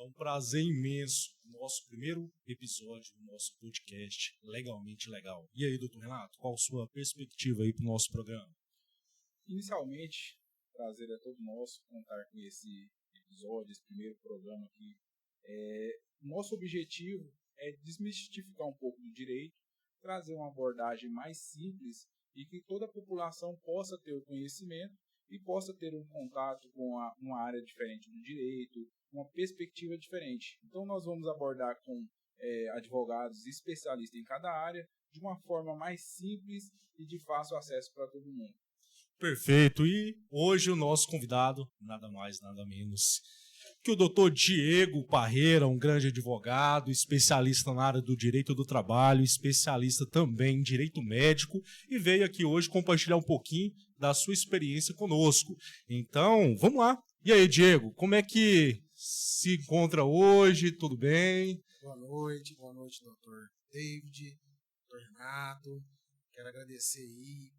É um prazer imenso. Nosso primeiro episódio do nosso podcast Legalmente Legal. E aí, doutor Renato, qual a sua perspectiva aí para o nosso programa? Inicialmente, o prazer é todo nosso contar com esse episódio, esse primeiro programa aqui. Nosso objetivo é desmistificar um pouco do direito, trazer uma abordagem mais simples e que toda a população possa ter o conhecimento e possa ter um contato com uma área diferente do direito, uma perspectiva diferente. Então, nós vamos abordar com advogados especialistas em cada área, de uma forma mais simples e de fácil acesso para todo mundo. Perfeito. E hoje o nosso convidado, nada mais, nada menos que o doutor Diego Parreira, um grande advogado, especialista na área do direito do trabalho, especialista também em direito médico, e veio aqui hoje compartilhar um pouquinho da sua experiência conosco. Então, vamos lá. E aí, Diego, como é que se encontra hoje? Tudo bem? Boa noite, doutor David, doutor Renato. Quero agradecer aí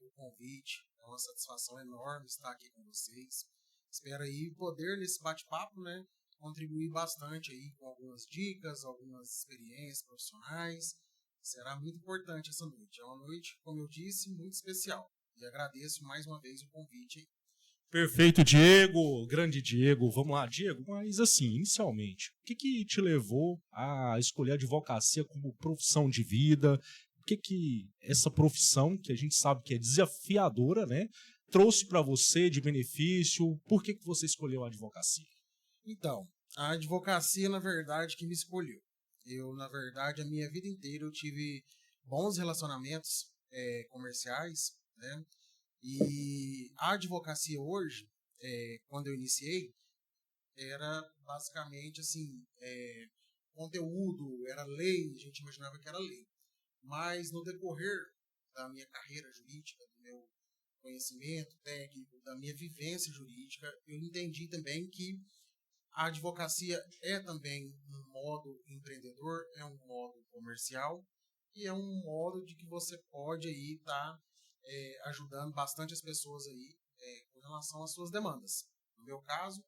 o convite. É uma satisfação enorme estar aqui com vocês. Espero aí poder, nesse bate-papo, né, contribuir bastante aí com algumas dicas, algumas experiências profissionais. Será muito importante essa noite. É uma noite, como eu disse, muito especial. E agradeço mais uma vez o convite aí. Perfeito, Diego, grande Diego. Vamos lá, Diego, mas assim, inicialmente, o que te levou a escolher a advocacia como profissão de vida? O que essa profissão, que a gente sabe que é desafiadora, né, trouxe para você de benefício? Por que você escolheu a advocacia? Então, a advocacia, na verdade, que me escolheu. Eu, na verdade, a minha vida inteira eu tive bons relacionamentos comerciais, né? E a advocacia hoje, quando eu iniciei, era basicamente assim, conteúdo, era lei, a gente imaginava que era lei. Mas no decorrer da minha carreira jurídica, do meu conhecimento técnico, da minha vivência jurídica, eu entendi também que a advocacia é também um modo empreendedor, é um modo comercial e é um modo de que você pode aí estar ajudando bastante as pessoas aí com relação às suas demandas. No meu caso,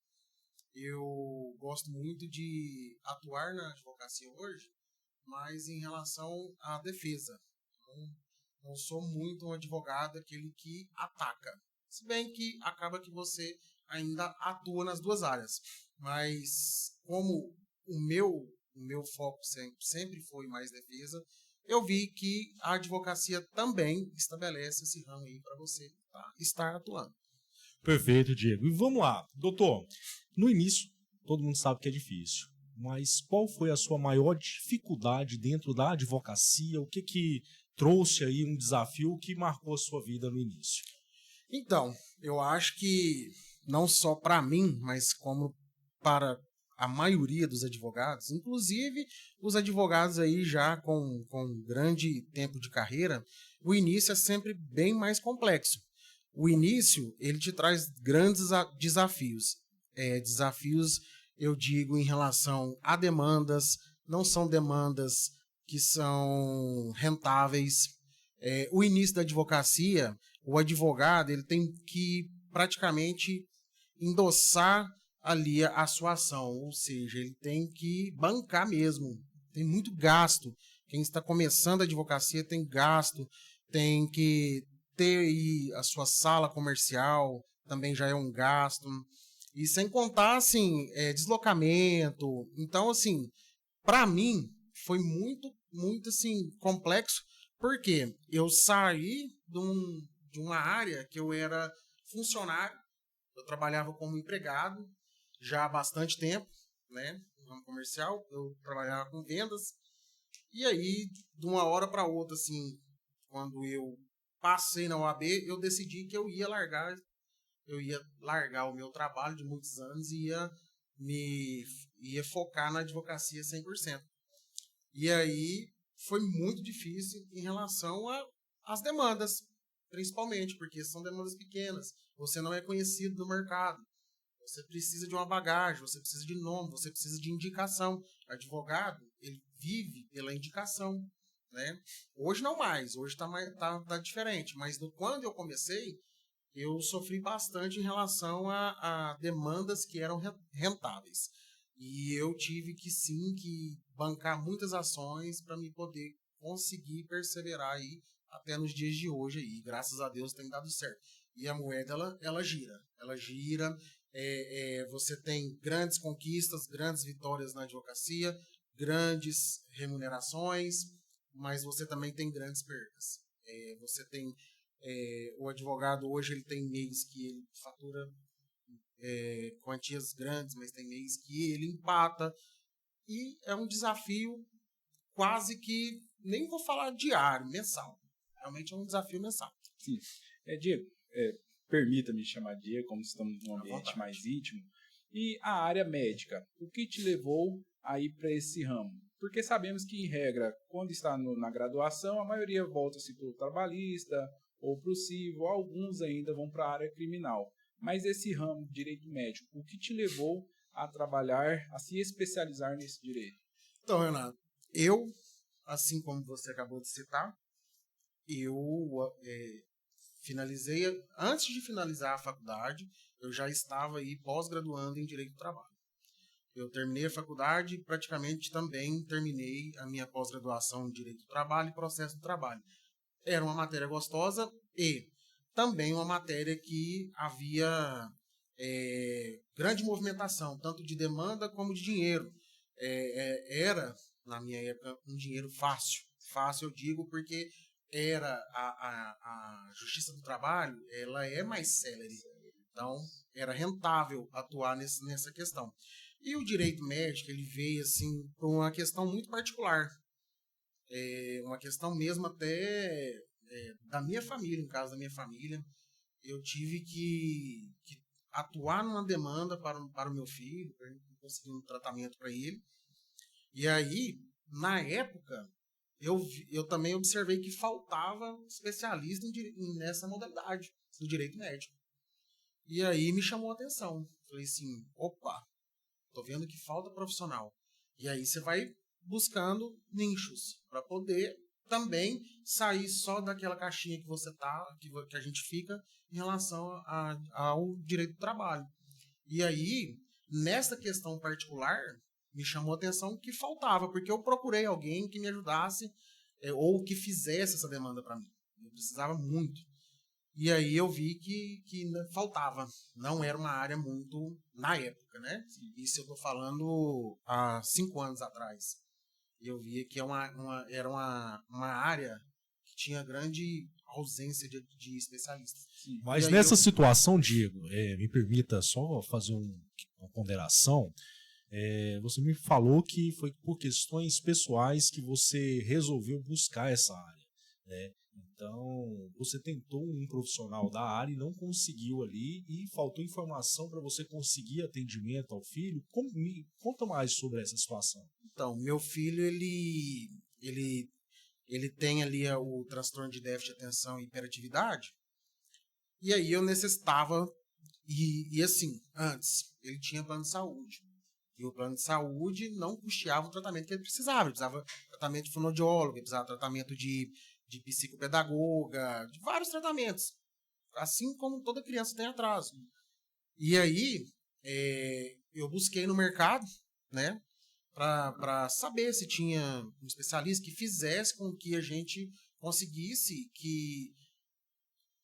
eu gosto muito de atuar na advocacia hoje, mas em relação à defesa. Não sou muito um advogado aquele que ataca. Se bem que acaba que você ainda atua nas duas áreas. Mas como o meu foco sempre foi mais defesa, eu vi que a advocacia também estabelece esse ramo aí para você estar atuando. Perfeito, Diego. E vamos lá, doutor. No início, todo mundo sabe que é difícil, mas qual foi a sua maior dificuldade dentro da advocacia? O que trouxe aí um desafio que marcou a sua vida no início? Então, eu acho que não só para mim, mas como para a maioria dos advogados, inclusive os advogados aí já com grande tempo de carreira, o início é sempre bem mais complexo. O início, ele te traz grandes desafios. Desafios, eu digo, em relação a demandas, não são demandas que são rentáveis. O início da advocacia, o advogado ele tem que praticamente endossar ali a sua ação, ou seja, ele tem que bancar mesmo, tem muito gasto. Quem está começando a advocacia tem gasto, tem que ter aí a sua sala comercial, também já é um gasto, e sem contar, assim, deslocamento. Então, assim, para mim, foi muito, muito, assim, complexo, porque eu saí de uma área que eu era funcionário, eu trabalhava como empregado já há bastante tempo, né, no ramo comercial, eu trabalhava com vendas, e aí, de uma hora para outra, assim, quando eu passei na OAB, eu decidi que eu ia largar o meu trabalho de muitos anos e ia focar na advocacia 100%. E aí foi muito difícil em relação às demandas, principalmente porque são demandas pequenas. Você não é conhecido no mercado. Você precisa de uma bagagem, você precisa de nome, você precisa de indicação. O advogado, ele vive pela indicação, né? Hoje não mais, hoje tá diferente, mas quando eu comecei, eu sofri bastante em relação a demandas que eram rentáveis. E eu tive que sim que bancar muitas ações para me poder conseguir perseverar aí até nos dias de hoje aí. Graças a Deus tem dado certo. E a moeda ela gira. Você tem grandes conquistas, grandes vitórias na advocacia, grandes remunerações, mas você também tem grandes perdas. Você tem o advogado hoje ele tem mês que ele fatura quantias grandes, mas tem mês que ele empata. E é um desafio quase que, nem vou falar diário, mensal. Realmente é um desafio mensal. Sim. Diego, permita-me chamar Diego, como estamos num ambiente mais íntimo. E a área médica, o que te levou a ir para esse ramo? Porque sabemos que, em regra, quando está na graduação, a maioria volta-se para o trabalhista ou para o civil, alguns ainda vão para a área criminal. Mas esse ramo, direito médico, o que te levou a trabalhar, a se especializar nesse direito? Então, Renato, eu, assim como você acabou de citar, eu finalizei, antes de finalizar a faculdade, eu já estava aí pós-graduando em Direito do Trabalho. Eu terminei a faculdade e praticamente também terminei a minha pós-graduação em Direito do Trabalho e Processo do Trabalho. Era uma matéria gostosa e também uma matéria que havia grande movimentação, tanto de demanda como de dinheiro. Era, na minha época, um dinheiro fácil. Fácil eu digo porque era a Justiça do Trabalho, ela é mais célere. Então, era rentável atuar nessa questão. E o direito médico, ele veio assim por uma questão muito particular. Uma questão mesmo até da minha família, no caso da minha família. Eu tive que atuar numa demanda para o meu filho, para conseguir um tratamento para ele. E aí, na época, eu também observei que faltava especialista nessa modalidade do direito médico. E aí me chamou a atenção. Falei assim, opa, tô vendo que falta profissional. E aí você vai buscando nichos para poder também sair só daquela caixinha que você que a gente fica em relação ao direito do trabalho. E aí, nessa questão particular, me chamou a atenção que faltava, porque eu procurei alguém que me ajudasse ou que fizesse essa demanda para mim. Eu precisava muito. E aí eu vi que faltava. Não era uma área muito na época, né? Isso eu estou falando há 5 anos atrás. Eu via que era uma área que tinha grande ausência de especialistas. Sim. Mas nessa situação, Diego, me permita só fazer uma ponderação. Você me falou que foi por questões pessoais que você resolveu buscar essa área, né? Então, você tentou um profissional da área e não conseguiu ali e faltou informação para você conseguir atendimento ao filho. Conta mais sobre essa situação. Então, meu filho, ele tem ali o transtorno de déficit de atenção e hiperatividade. E aí eu necessitava, e assim, antes, ele tinha plano de saúde. E o plano de saúde não custeava o tratamento que ele precisava. Ele precisava de tratamento de fonoaudiólogo, ele precisava de tratamento de psicopedagoga, de vários tratamentos. Assim como toda criança tem atraso. E aí, eu busquei no mercado, né, para saber se tinha um especialista que fizesse com que a gente conseguisse que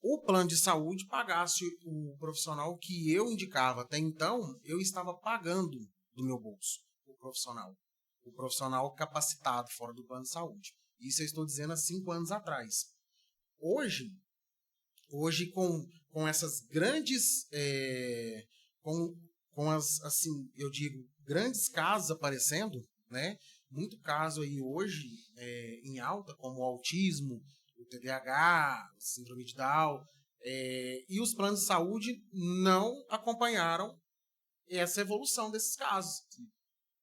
o plano de saúde pagasse o profissional que eu indicava. Até então, eu estava pagando do meu bolso o profissional capacitado fora do plano de saúde. Isso eu estou dizendo há 5 anos atrás. Hoje com essas grandes, com as, assim, eu digo, grandes casos aparecendo, né? Muito caso aí hoje em alta, como o autismo, o TDAH, a síndrome de Down, e os planos de saúde não acompanharam essa evolução desses casos.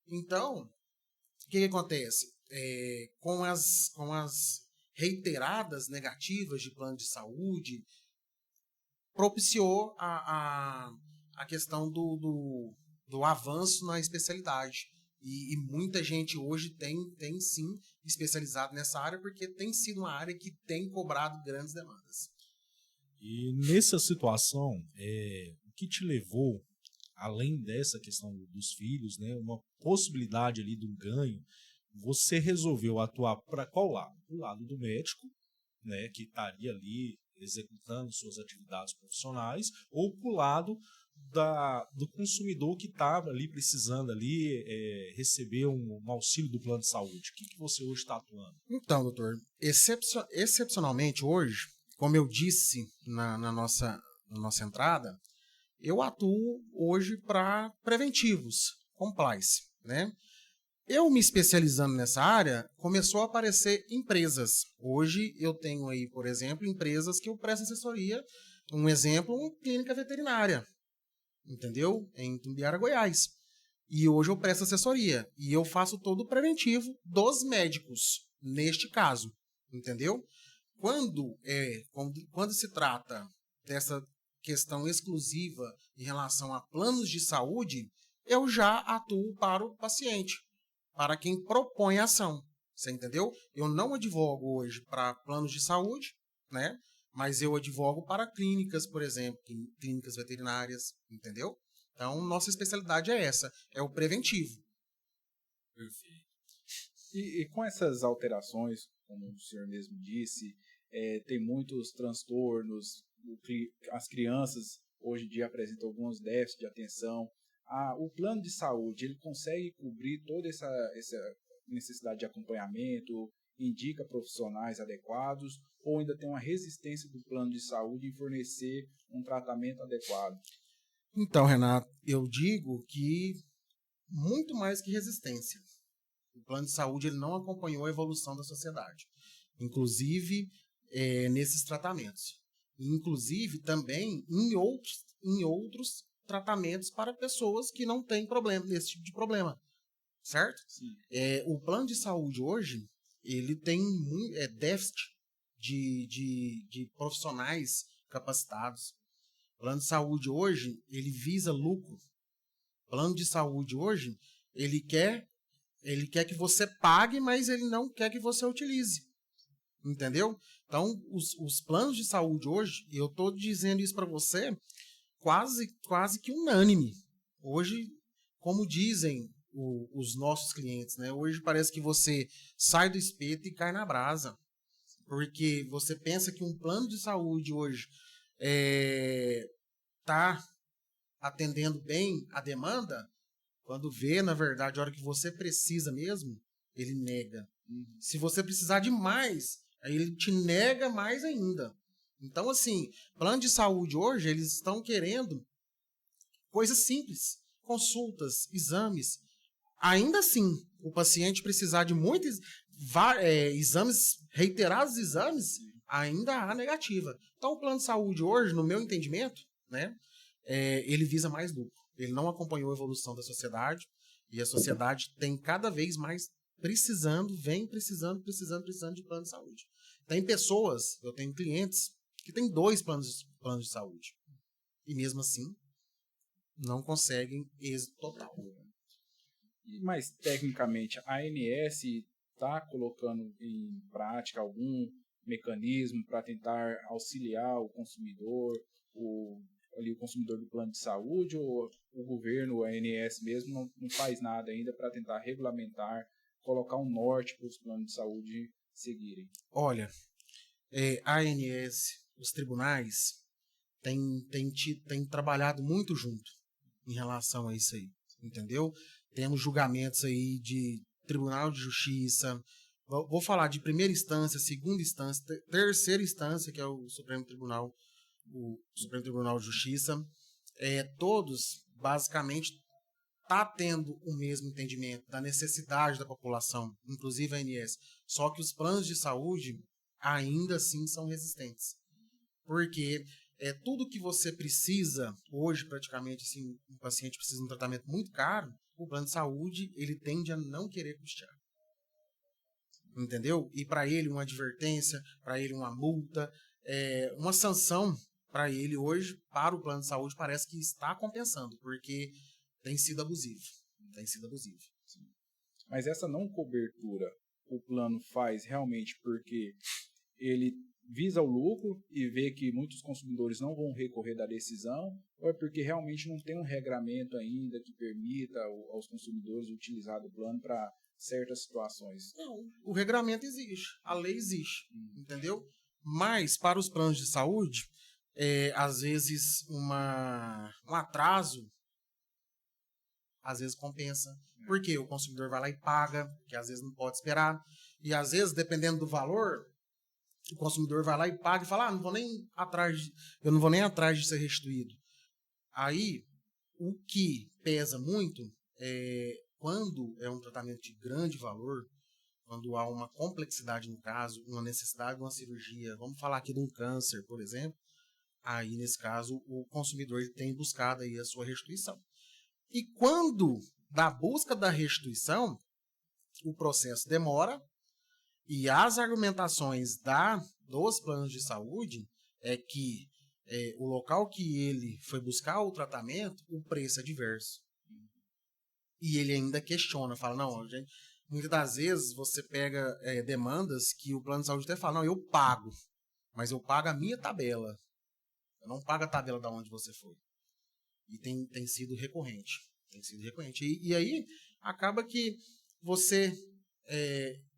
Então, o que acontece? Com as reiteradas negativas de plano de saúde, propiciou a questão do avanço na especialidade. E muita gente hoje tem sim especializado nessa área, porque tem sido uma área que tem cobrado grandes demandas. E nessa situação, o que te levou além dessa questão dos filhos, né, uma possibilidade ali de um ganho, você resolveu atuar para qual lado? O lado do médico, né, que estaria ali executando suas atividades profissionais, ou para o lado do consumidor que estava ali precisando ali receber um auxílio do plano de saúde. O que você hoje está atuando? Então, doutor, excepcionalmente hoje, como eu disse na nossa entrada, eu atuo hoje para preventivos, compliance, né? Eu me especializando nessa área, começou a aparecer empresas. Hoje eu tenho aí, por exemplo, empresas que eu presto assessoria. Um exemplo, uma clínica veterinária, entendeu? Em Tumbiara, Goiás. E hoje eu presto assessoria. E eu faço todo o preventivo dos médicos, neste caso, entendeu? Quando se trata dessa questão exclusiva em relação a planos de saúde, eu já atuo para o paciente, para quem propõe a ação. Você entendeu? Eu não advogo hoje para planos de saúde, né? Mas eu advogo para clínicas, por exemplo, clínicas veterinárias, entendeu? Então, nossa especialidade é essa, é o preventivo. Perfeito. E com essas alterações, como o senhor mesmo disse, tem muitos transtornos, as crianças hoje em dia apresentam alguns déficits de atenção. O plano de saúde, ele consegue cobrir toda essa necessidade de acompanhamento, indica profissionais adequados, ou ainda tem uma resistência do plano de saúde em fornecer um tratamento adequado? Então, Renato, eu digo que muito mais que resistência. O plano de saúde ele não acompanhou a evolução da sociedade, inclusive nesses tratamentos. Inclusive também em outros tratamentos para pessoas que não têm esse tipo de problema, certo? Sim. O plano de saúde hoje, ele tem déficit de profissionais capacitados. O plano de saúde hoje, ele visa lucro. O plano de saúde hoje, ele quer que você pague, mas ele não quer que você utilize. Entendeu? Então, os planos de saúde hoje, eu estou dizendo isso para você, quase que unânime. Hoje, como dizem os nossos clientes, né? Hoje parece que você sai do espeto e cai na brasa. Porque você pensa que um plano de saúde hoje está atendendo bem a demanda, quando vê, na verdade, a hora que você precisa mesmo, ele nega. Se você precisar de mais, aí ele te nega mais ainda. Então, assim, plano de saúde hoje, eles estão querendo coisas simples, consultas, exames. Ainda assim, o paciente precisar de muitos exames, reiterados exames, ainda há negativa. Então, o plano de saúde hoje, no meu entendimento, né, ele visa mais lucro. Ele não acompanhou a evolução da sociedade e a sociedade tem cada vez mais precisando de plano de saúde. Tem pessoas, eu tenho clientes que têm 2 planos de saúde e mesmo assim não conseguem êxito total. Mas, tecnicamente, a ANS está colocando em prática algum mecanismo para tentar auxiliar o consumidor, o consumidor do plano de saúde, ou o governo, a ANS mesmo, não faz nada ainda para tentar regulamentar, colocar um norte para os planos de saúde seguirem? Olha, a ANS, os tribunais, têm trabalhado muito junto em relação a isso aí, entendeu? Temos julgamentos aí de Tribunal de Justiça, vou falar de primeira instância, segunda instância, terceira instância, que é o Supremo Tribunal de Justiça. Todos, basicamente, tá tendo o mesmo entendimento da necessidade da população, inclusive a ANS. Só que os planos de saúde ainda assim são resistentes. Porque tudo que você precisa, hoje praticamente, assim, um paciente precisa de um tratamento muito caro, o plano de saúde ele tende a não querer custear. Entendeu? E para ele uma advertência, para ele uma multa, uma sanção para ele hoje, para o plano de saúde, parece que está compensando, porque tem sido abusivo. Sim. Mas essa não cobertura, o plano faz realmente porque ele visa o lucro e vê que muitos consumidores não vão recorrer da decisão, ou é porque realmente não tem um regramento ainda que permita aos consumidores utilizar o plano para certas situações? Não, o regramento existe, a lei existe, entendeu? Mas para os planos de saúde, às vezes um atraso, às vezes compensa. Porque o consumidor vai lá e paga, que às vezes não pode esperar. E às vezes, dependendo do valor, o consumidor vai lá e paga e fala, eu não vou nem atrás de ser restituído. Aí, o que pesa muito é quando é um tratamento de grande valor, quando há uma complexidade no caso, uma necessidade de uma cirurgia, vamos falar aqui de um câncer, por exemplo, aí, nesse caso, o consumidor ele tem buscado aí a sua restituição. E quando, da busca da restituição, o processo demora e as argumentações dos planos de saúde é que o local que ele foi buscar o tratamento, o preço é diverso. E ele ainda questiona, fala, não, gente, muitas das vezes você pega demandas que o plano de saúde até fala, não, eu pago, mas eu pago a minha tabela. Eu não pago a tabela da onde você foi. E tem sido recorrente. E aí, acaba que você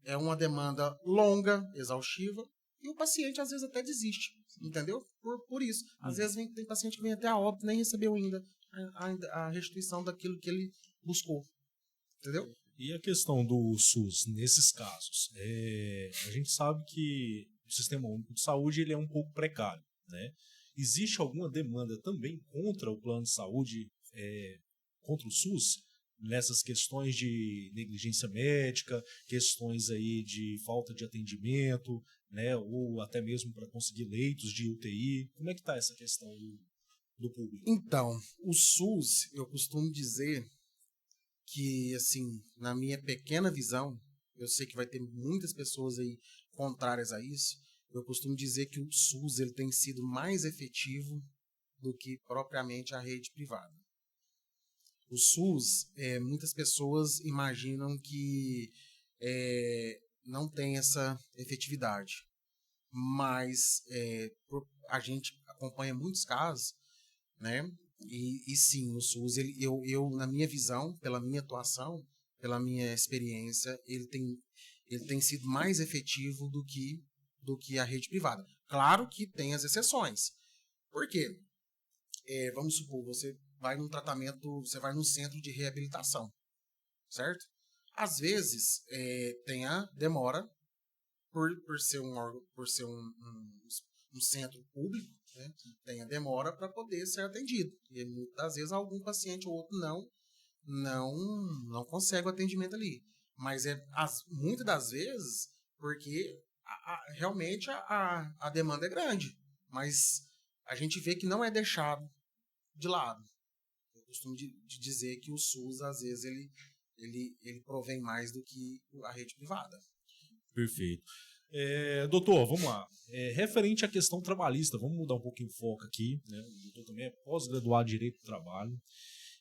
é uma demanda longa, exaustiva, e o paciente, às vezes, até desiste. Entendeu? Por isso. Às vezes, tem paciente que vem até a óbito, nem recebeu ainda a restituição daquilo que ele buscou. Entendeu? E a questão do SUS, nesses casos? A gente sabe que o Sistema Único de Saúde ele é um pouco precário, né? Existe alguma demanda também contra o plano de saúde, contra o SUS, nessas questões de negligência médica, questões aí de falta de atendimento, né, ou até mesmo para conseguir leitos de UTI? Como é que está essa questão do público? Então, o SUS, eu costumo dizer que, assim, na minha pequena visão, eu sei que vai ter muitas pessoas aí contrárias a isso, eu costumo dizer que o SUS ele tem sido mais efetivo do que propriamente a rede privada. O SUS, muitas pessoas imaginam que não tem essa efetividade, mas a gente acompanha muitos casos, né? E sim, o SUS, eu, na minha visão, pela minha atuação, pela minha experiência, ele tem sido mais efetivo do que a rede privada. Claro que tem as exceções. Por quê? Vamos supor, você vai num tratamento, você vai num centro de reabilitação, certo? Às vezes, tem a demora por ser um centro público, né? Tem a demora para poder ser atendido. E muitas vezes algum paciente ou outro não consegue o atendimento ali. Mas muitas das vezes, porque realmente a demanda é grande. Mas a gente vê que não é deixado de lado. Eu costumo de dizer que o SUS, às vezes, ele provém mais do que a rede privada. Perfeito. Doutor, vamos lá. Referente à questão trabalhista, vamos mudar um pouquinho o foco aqui, né? O doutor também é pós-graduado em Direito do Trabalho.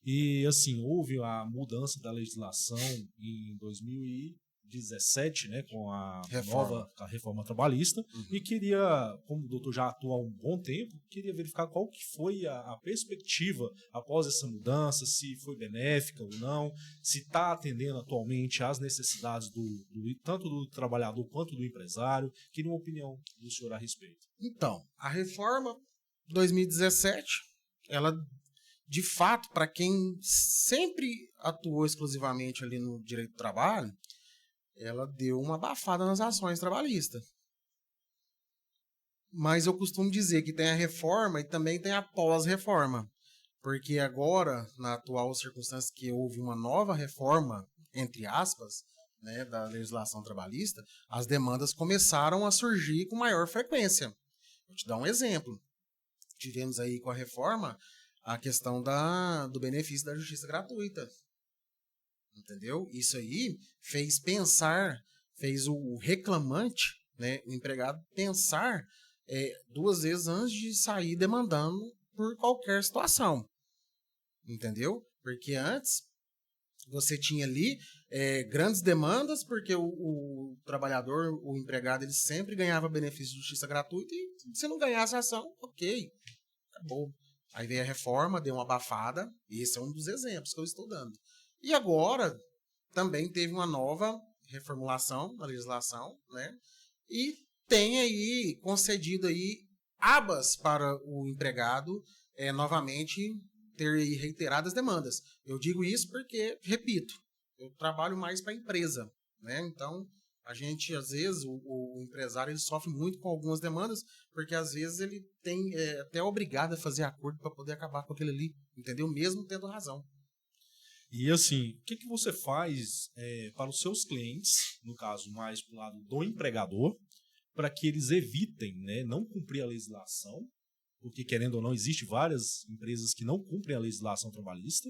E, assim, houve a mudança da legislação em 2017, né, com a reforma trabalhista. Uhum. E queria, como o doutor já atua há um bom tempo, queria verificar qual que foi a perspectiva após essa mudança, se foi benéfica ou não, se está atendendo atualmente às necessidades tanto do trabalhador quanto do empresário. Queria uma opinião do senhor a respeito. Então, a reforma 2017, ela, de fato, para quem sempre atuou exclusivamente ali no direito do trabalho, ela deu uma abafada nas ações trabalhistas. Mas eu costumo dizer que tem a reforma e também tem a pós-reforma. Porque agora, na atual circunstância que houve uma nova reforma, entre aspas, né, da legislação trabalhista, as demandas começaram a surgir com maior frequência. Vou te dar um exemplo. Tivemos aí com a reforma a questão do benefício da justiça gratuita. Entendeu? Isso aí fez o reclamante, né, o empregado, pensar 2 vezes antes de sair demandando por qualquer situação. Entendeu? Porque antes Você tinha ali grandes demandas, porque o trabalhador, o empregado, ele sempre ganhava benefício de justiça gratuita e se não ganhasse a ação, ok, acabou. Aí veio a reforma, deu uma abafada, e esse é um dos exemplos que eu estou dando. E agora também teve uma nova reformulação na legislação, né? E tem aí concedido aí abas para o empregado novamente ter aí reiteradas demandas. Eu digo isso porque, repito, eu trabalho mais para a empresa, né? Então, a gente, às vezes, o empresário ele sofre muito com algumas demandas, porque às vezes ele tem até obrigado a fazer acordo para poder acabar com aquele ali, entendeu? Mesmo tendo razão. E assim, o que você faz para os seus clientes, no caso mais do lado do empregador, para que eles evitem, né, não cumprir a legislação, porque querendo ou não, existe várias empresas que não cumprem a legislação trabalhista,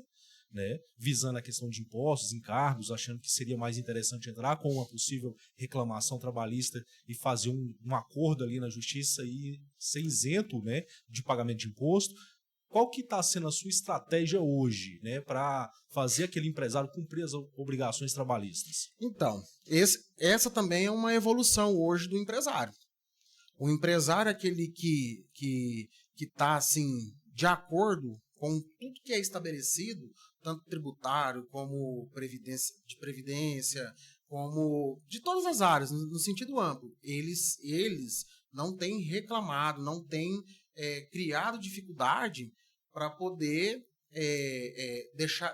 né, visando a questão de impostos, encargos, achando que seria mais interessante entrar com uma possível reclamação trabalhista e fazer um acordo ali na justiça e ser isento, né, de pagamento de imposto. Qual que está sendo a sua estratégia hoje, né, para fazer aquele empresário cumprir as obrigações trabalhistas? Então, essa também é uma evolução hoje do empresário. O empresário é aquele que está assim, de acordo com tudo que é estabelecido, tanto tributário como de previdência, como de todas as áreas, no sentido amplo. Eles não têm reclamado, não têm criado dificuldade para poder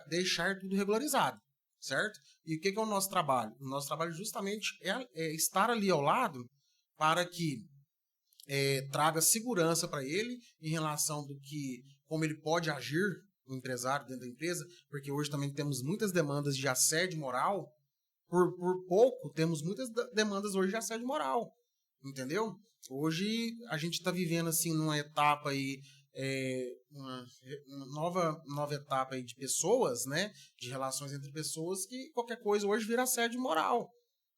deixar tudo regularizado, certo? E o que é o nosso trabalho? O nosso trabalho justamente é estar ali ao lado para que traga segurança para ele em relação do que, como ele pode agir, o empresário dentro da empresa, porque hoje também temos muitas demandas de assédio moral, por pouco temos muitas demandas hoje de assédio moral, entendeu? Hoje a gente está vivendo assim numa etapa aí, uma nova etapa aí de pessoas, né? De relações entre pessoas, que qualquer coisa hoje vira assédio moral,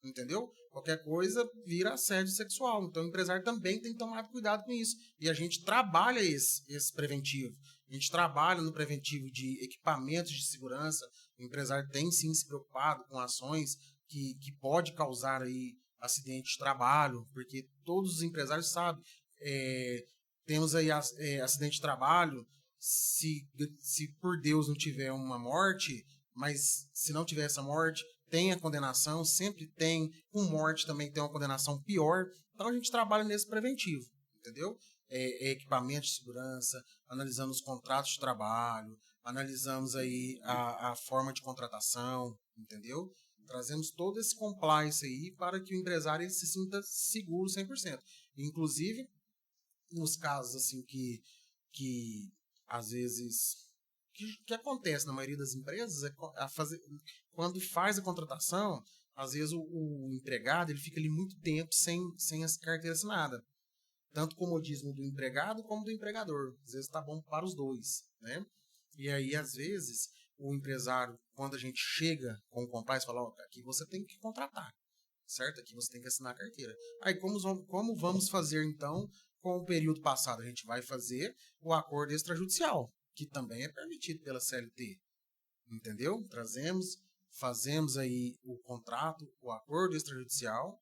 entendeu? Qualquer coisa vira assédio sexual. Então o empresário também tem que tomar cuidado com isso. E a gente trabalha esse preventivo. A gente trabalha no preventivo de equipamentos de segurança. O empresário tem sim se preocupado com ações que pode causar aí acidente de trabalho, porque todos os empresários sabem, temos aí acidente de trabalho, se por Deus não tiver uma morte, mas se não tiver essa morte, tem a condenação, sempre tem, com morte também tem uma condenação pior, então a gente trabalha nesse preventivo, entendeu? Equipamento de segurança, analisando os contratos de trabalho, analisamos aí a forma de contratação, entendeu? Trazemos todo esse compliance aí para que o empresário ele se sinta seguro 100%. Inclusive, nos casos assim que às vezes que acontece na maioria das empresas quando faz a contratação, às vezes o empregado ele fica ali muito tempo sem essa carteira assinada, tanto o comodismo do empregado como do empregador. Às vezes está bom para os dois, né? E aí às vezes o empresário, quando a gente chega com o compliance, fala, aqui você tem que contratar, certo? Aqui você tem que assinar a carteira. Aí como vamos fazer então com o período passado? A gente vai fazer o acordo extrajudicial, que também é permitido pela CLT, entendeu? Fazemos aí o contrato, o acordo extrajudicial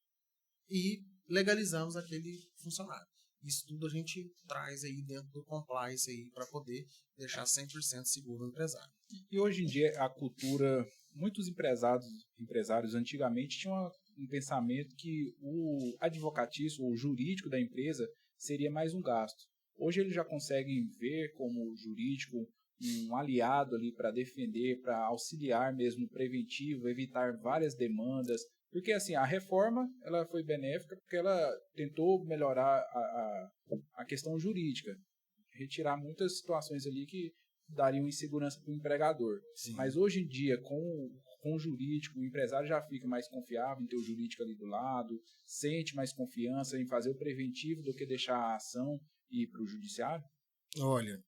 e legalizamos aquele funcionário. Isso tudo a gente traz aí dentro do compliance aí para poder deixar 100% seguro o empresário. E hoje em dia a cultura, muitos empresários antigamente tinham um pensamento que o advocatício ou jurídico da empresa seria mais um gasto. Hoje eles já conseguem ver como jurídico um aliado ali para defender, para auxiliar mesmo no preventivo, evitar várias demandas. Porque assim, a reforma ela foi benéfica porque ela tentou melhorar a questão jurídica, retirar muitas situações ali que dariam insegurança para o empregador. Sim. Mas hoje em dia, com o jurídico, o empresário já fica mais confiável em ter o jurídico ali do lado, sente mais confiança em fazer o preventivo do que deixar a ação e ir para o judiciário? Olha,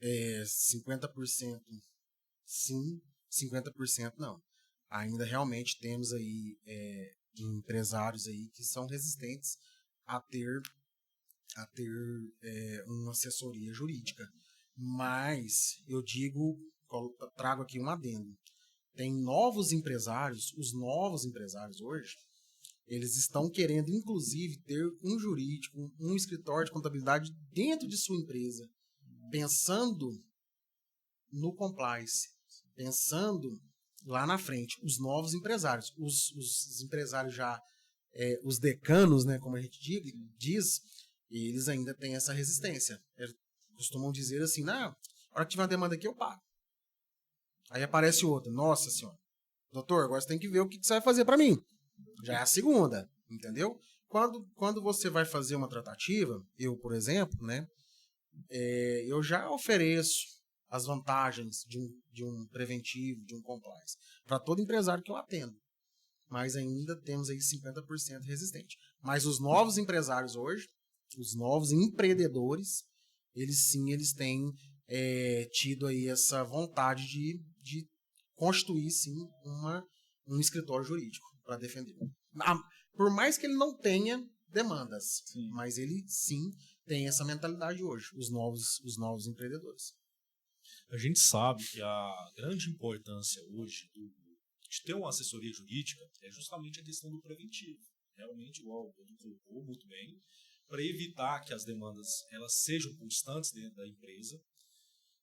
50% sim, 50% não. Ainda realmente temos aí empresários aí que são resistentes a ter uma assessoria jurídica. Mas eu trago aqui um adendo. tem novos empresários, os novos empresários hoje, eles estão querendo, inclusive, ter um jurídico, um escritório de contabilidade dentro de sua empresa, pensando no compliance, pensando lá na frente. Os novos empresários, os empresários já, os decanos, né, como a gente diz, eles ainda têm essa resistência. Eles costumam dizer assim, na hora que tiver uma demanda aqui, eu pago. Aí aparece outra, nossa senhora, doutor, agora você tem que ver o que você vai fazer para mim. Já é a segunda, entendeu? Quando você vai fazer uma tratativa, eu, por exemplo, né, eu já ofereço as vantagens de um preventivo, de um compliance, para todo empresário que eu atendo. Mas ainda temos aí 50% resistente. Mas os novos empresários hoje, os novos empreendedores, eles têm tido aí essa vontade de constituir, sim, um escritório jurídico para defender. Por mais que ele não tenha demandas, sim, mas ele, sim, tem essa mentalidade hoje, os novos empreendedores. A gente sabe que a grande importância hoje de ter uma assessoria jurídica é justamente a questão do preventivo. Realmente, igual o Pedro colocou muito bem, para evitar que as demandas elas sejam constantes dentro da empresa.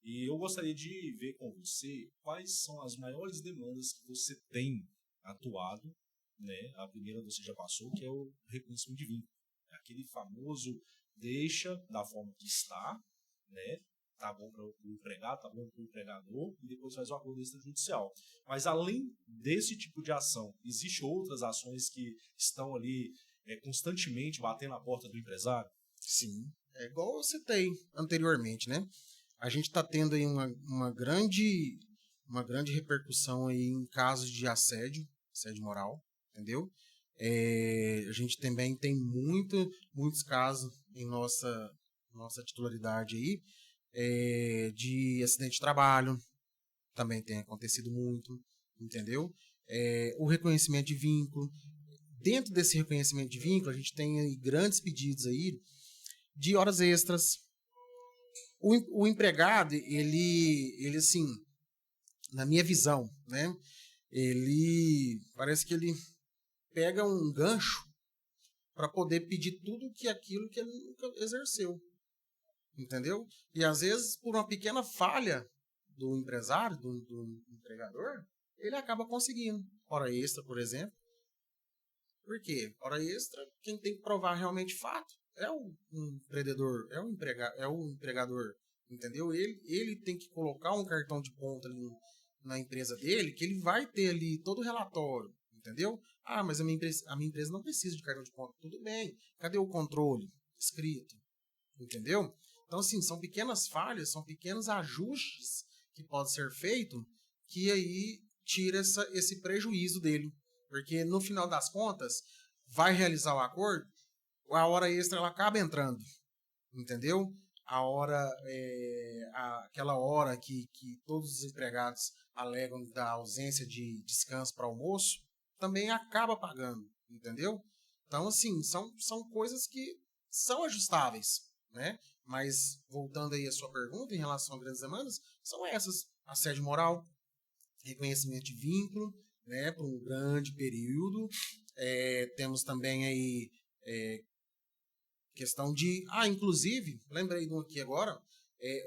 E eu gostaria de ver com você quais são as maiores demandas que você tem atuado, né? A primeira você já passou, que é o reconhecimento de vínculo. É aquele famoso deixa da forma que está, né? Tá bom para o empregado, tá bom para o empregador, e depois faz o acordo extrajudicial. Mas além desse tipo de ação, existem outras ações que estão ali constantemente batendo na porta do empresário? Sim, é igual eu citei anteriormente, né? A gente está tendo aí uma grande repercussão aí em casos de assédio moral, entendeu? A gente também tem muitos casos em nossa titularidade aí, de acidente de trabalho, também tem acontecido muito, entendeu? O reconhecimento de vínculo. Dentro desse reconhecimento de vínculo, a gente tem aí grandes pedidos aí de horas extras. O empregado, ele assim, na minha visão, né? Parece que ele pega um gancho para poder pedir tudo aquilo que ele nunca exerceu. Entendeu? E às vezes, por uma pequena falha do empresário, do empregador, ele acaba conseguindo. Hora extra, por exemplo. Por quê? Hora extra, quem tem que provar realmente fato é o empreendedor, é o empregador. Entendeu? Ele tem que colocar um cartão de ponto ali na empresa dele, que ele vai ter ali todo o relatório. Entendeu? Ah, mas a minha empresa não precisa de cartão de ponto. Tudo bem. Cadê o controle escrito? Entendeu? Então, assim, são pequenas falhas, são pequenos ajustes que podem ser feitos que aí tira esse prejuízo dele. Porque, no final das contas, vai realizar o acordo, a hora extra ela acaba entrando. Entendeu? Aquela hora que todos os empregados alegam da ausência de descanso para almoço, também acaba pagando. Entendeu? Então, assim, são coisas que são ajustáveis, né? Mas, voltando aí à sua pergunta em relação a grandes demandas, são essas: assédio moral, reconhecimento de vínculo, né, por um grande período. Temos também aí questão de... inclusive, lembrei de um aqui agora,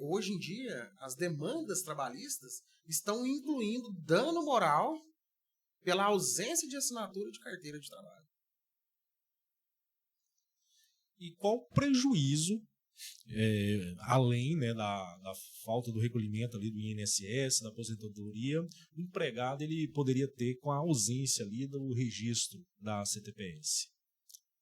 hoje em dia, as demandas trabalhistas estão incluindo dano moral pela ausência de assinatura de carteira de trabalho. E qual o prejuízo, além, né, da falta do recolhimento ali do INSS, da aposentadoria, o empregado ele poderia ter com a ausência ali do registro da CTPS?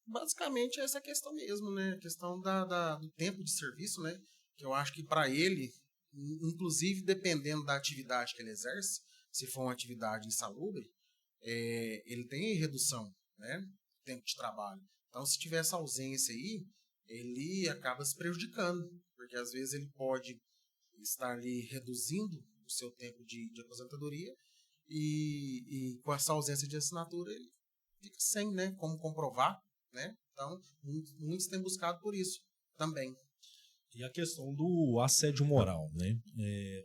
Basicamente essa é a questão mesmo, né? A questão do tempo de serviço, né? Que eu acho que para ele, inclusive dependendo da atividade que ele exerce, se for uma atividade insalubre, ele tem redução, né? Tempo de trabalho. Então, se tiver essa ausência aí, ele acaba se prejudicando, porque às vezes ele pode estar ali reduzindo o seu tempo de aposentadoria e com essa ausência de assinatura ele fica sem, né, como comprovar, né? Então, muitos têm buscado por isso também. E a questão do assédio moral, né?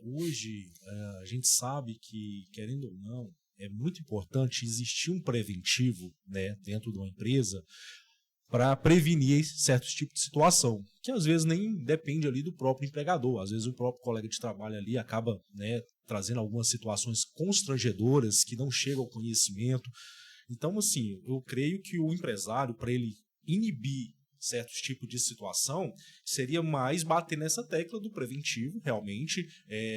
Hoje, a gente sabe que, querendo ou não, é muito importante existir um preventivo, né, dentro de uma empresa para prevenir certos tipos de situação, que às vezes nem depende ali do próprio empregador. Às vezes o próprio colega de trabalho ali acaba, né, trazendo algumas situações constrangedoras que não chegam ao conhecimento. Então, assim, eu creio que o empresário, para ele inibir certos tipos de situação, seria mais bater nessa tecla do preventivo, realmente.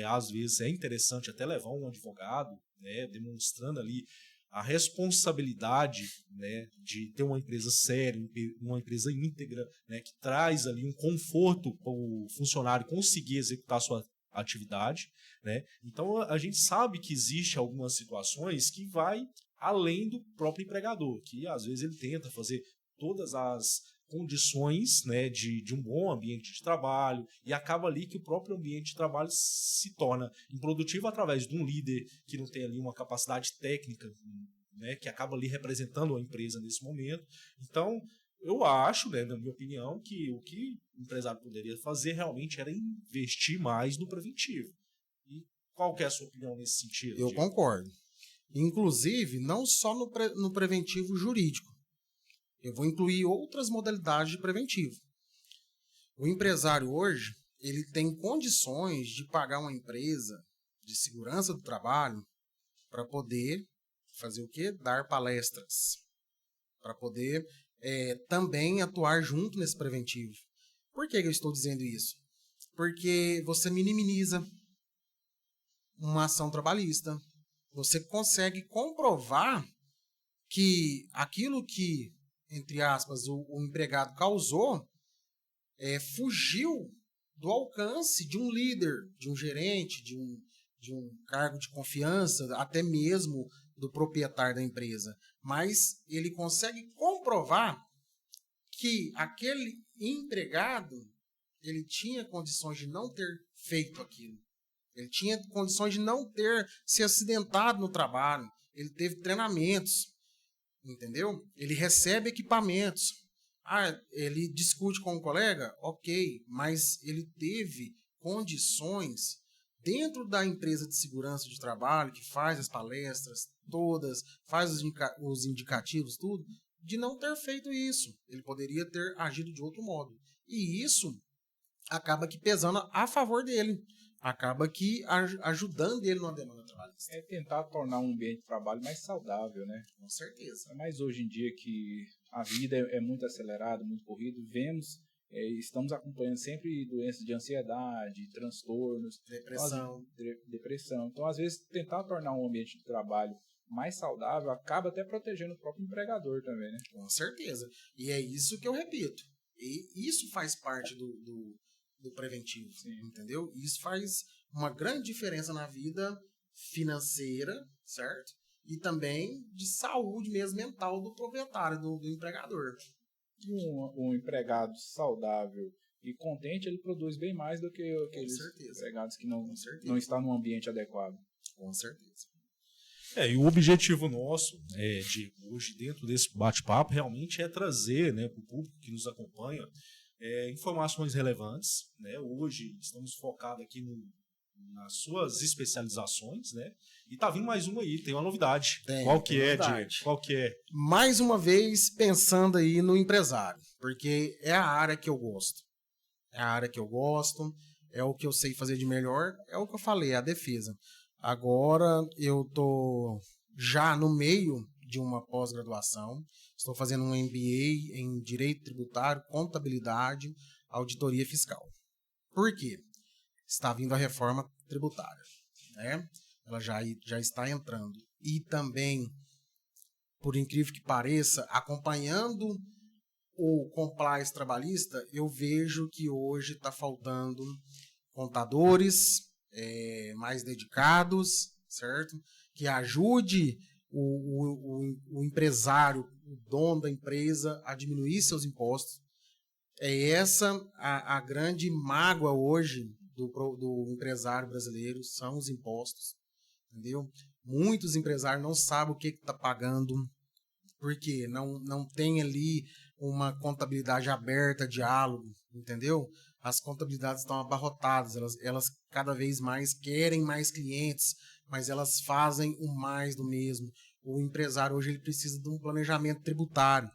Às vezes é interessante até levar um advogado, né, demonstrando ali a responsabilidade, né, de ter uma empresa séria, uma empresa íntegra, né, que traz ali um conforto para o funcionário conseguir executar a sua atividade, né? Então a gente sabe que existe algumas situações que vai além do próprio empregador, que às vezes ele tenta fazer todas as condições, né, de um bom ambiente de trabalho, e acaba ali que o próprio ambiente de trabalho se torna improdutivo através de um líder que não tem ali uma capacidade técnica, né, que acaba ali representando a empresa nesse momento. Então, eu acho, né, na minha opinião, que o que o empresário poderia fazer realmente era investir mais no preventivo. E qual que é a sua opinião nesse sentido, Eu Diego? concordo. Inclusive, não só no preventivo jurídico. Eu vou incluir outras modalidades de preventivo. O empresário hoje, ele tem condições de pagar uma empresa de segurança do trabalho para poder fazer o quê? Dar palestras. Para poder também atuar junto nesse preventivo. Por que eu estou dizendo isso? Porque você minimiza uma ação trabalhista. Você consegue comprovar que aquilo que, entre aspas, o empregado causou fugiu do alcance de um líder, de um gerente, de um cargo de confiança, até mesmo do proprietário da empresa. Mas ele consegue comprovar que aquele empregado ele tinha condições de não ter feito aquilo. Ele tinha condições de não ter se acidentado no trabalho. Ele teve treinamentos, entendeu? Ele recebe equipamentos. Ele discute com um colega? Ok, mas ele teve condições dentro da empresa de segurança de trabalho, que faz as palestras todas, faz os indicativos, tudo, de não ter feito isso. Ele poderia ter agido de outro modo. E isso acaba que pesando a favor dele. Acaba que ajudando ele numa demanda trabalhista. É tentar tornar um ambiente de trabalho mais saudável, né? Com certeza. Mas hoje em dia que a vida é muito acelerada, muito corrida, estamos acompanhando sempre doenças de ansiedade, transtornos, depressão. Então, às vezes, tentar tornar um ambiente de trabalho mais saudável acaba até protegendo o próprio empregador também, né? Com certeza. E é isso que eu repito. E isso faz parte do preventivo, sim, entendeu? Isso faz uma grande diferença na vida financeira, certo? E também de saúde mesmo mental do proprietário, do empregador. Um empregado saudável e contente, ele produz bem mais do que aqueles empregados que não estão num ambiente adequado. Com certeza. E o objetivo nosso, de hoje, dentro desse bate-papo, realmente é trazer, né, para o público que nos acompanha, informações relevantes, né? Hoje estamos focados aqui nas suas especializações, né? E tá vindo mais uma aí, tem uma novidade. Qual que é, Diego? Qual que é? Mais uma vez pensando aí no empresário, porque é a área que eu gosto. É a área que eu gosto, é o que eu sei fazer de melhor, é o que eu falei, é a defesa. Agora eu tô já no meio de uma pós-graduação. Estou fazendo um MBA em Direito Tributário, Contabilidade, Auditoria Fiscal. Por quê? Está vindo a reforma tributária, né? Ela já está entrando. E também, por incrível que pareça, acompanhando o compliance trabalhista, eu vejo que hoje está faltando contadores mais dedicados, certo? Que ajude o empresário, o dono da empresa, a diminuir seus impostos. É essa a grande mágoa hoje do empresário brasileiro, são os impostos, entendeu? Muitos empresários não sabem o que está pagando, porque não tem ali uma contabilidade aberta, diálogo, entendeu? as contabilidades estão abarrotadas, elas cada vez mais querem mais clientes, mas elas fazem o mais do mesmo. O empresário hoje ele precisa de um planejamento tributário.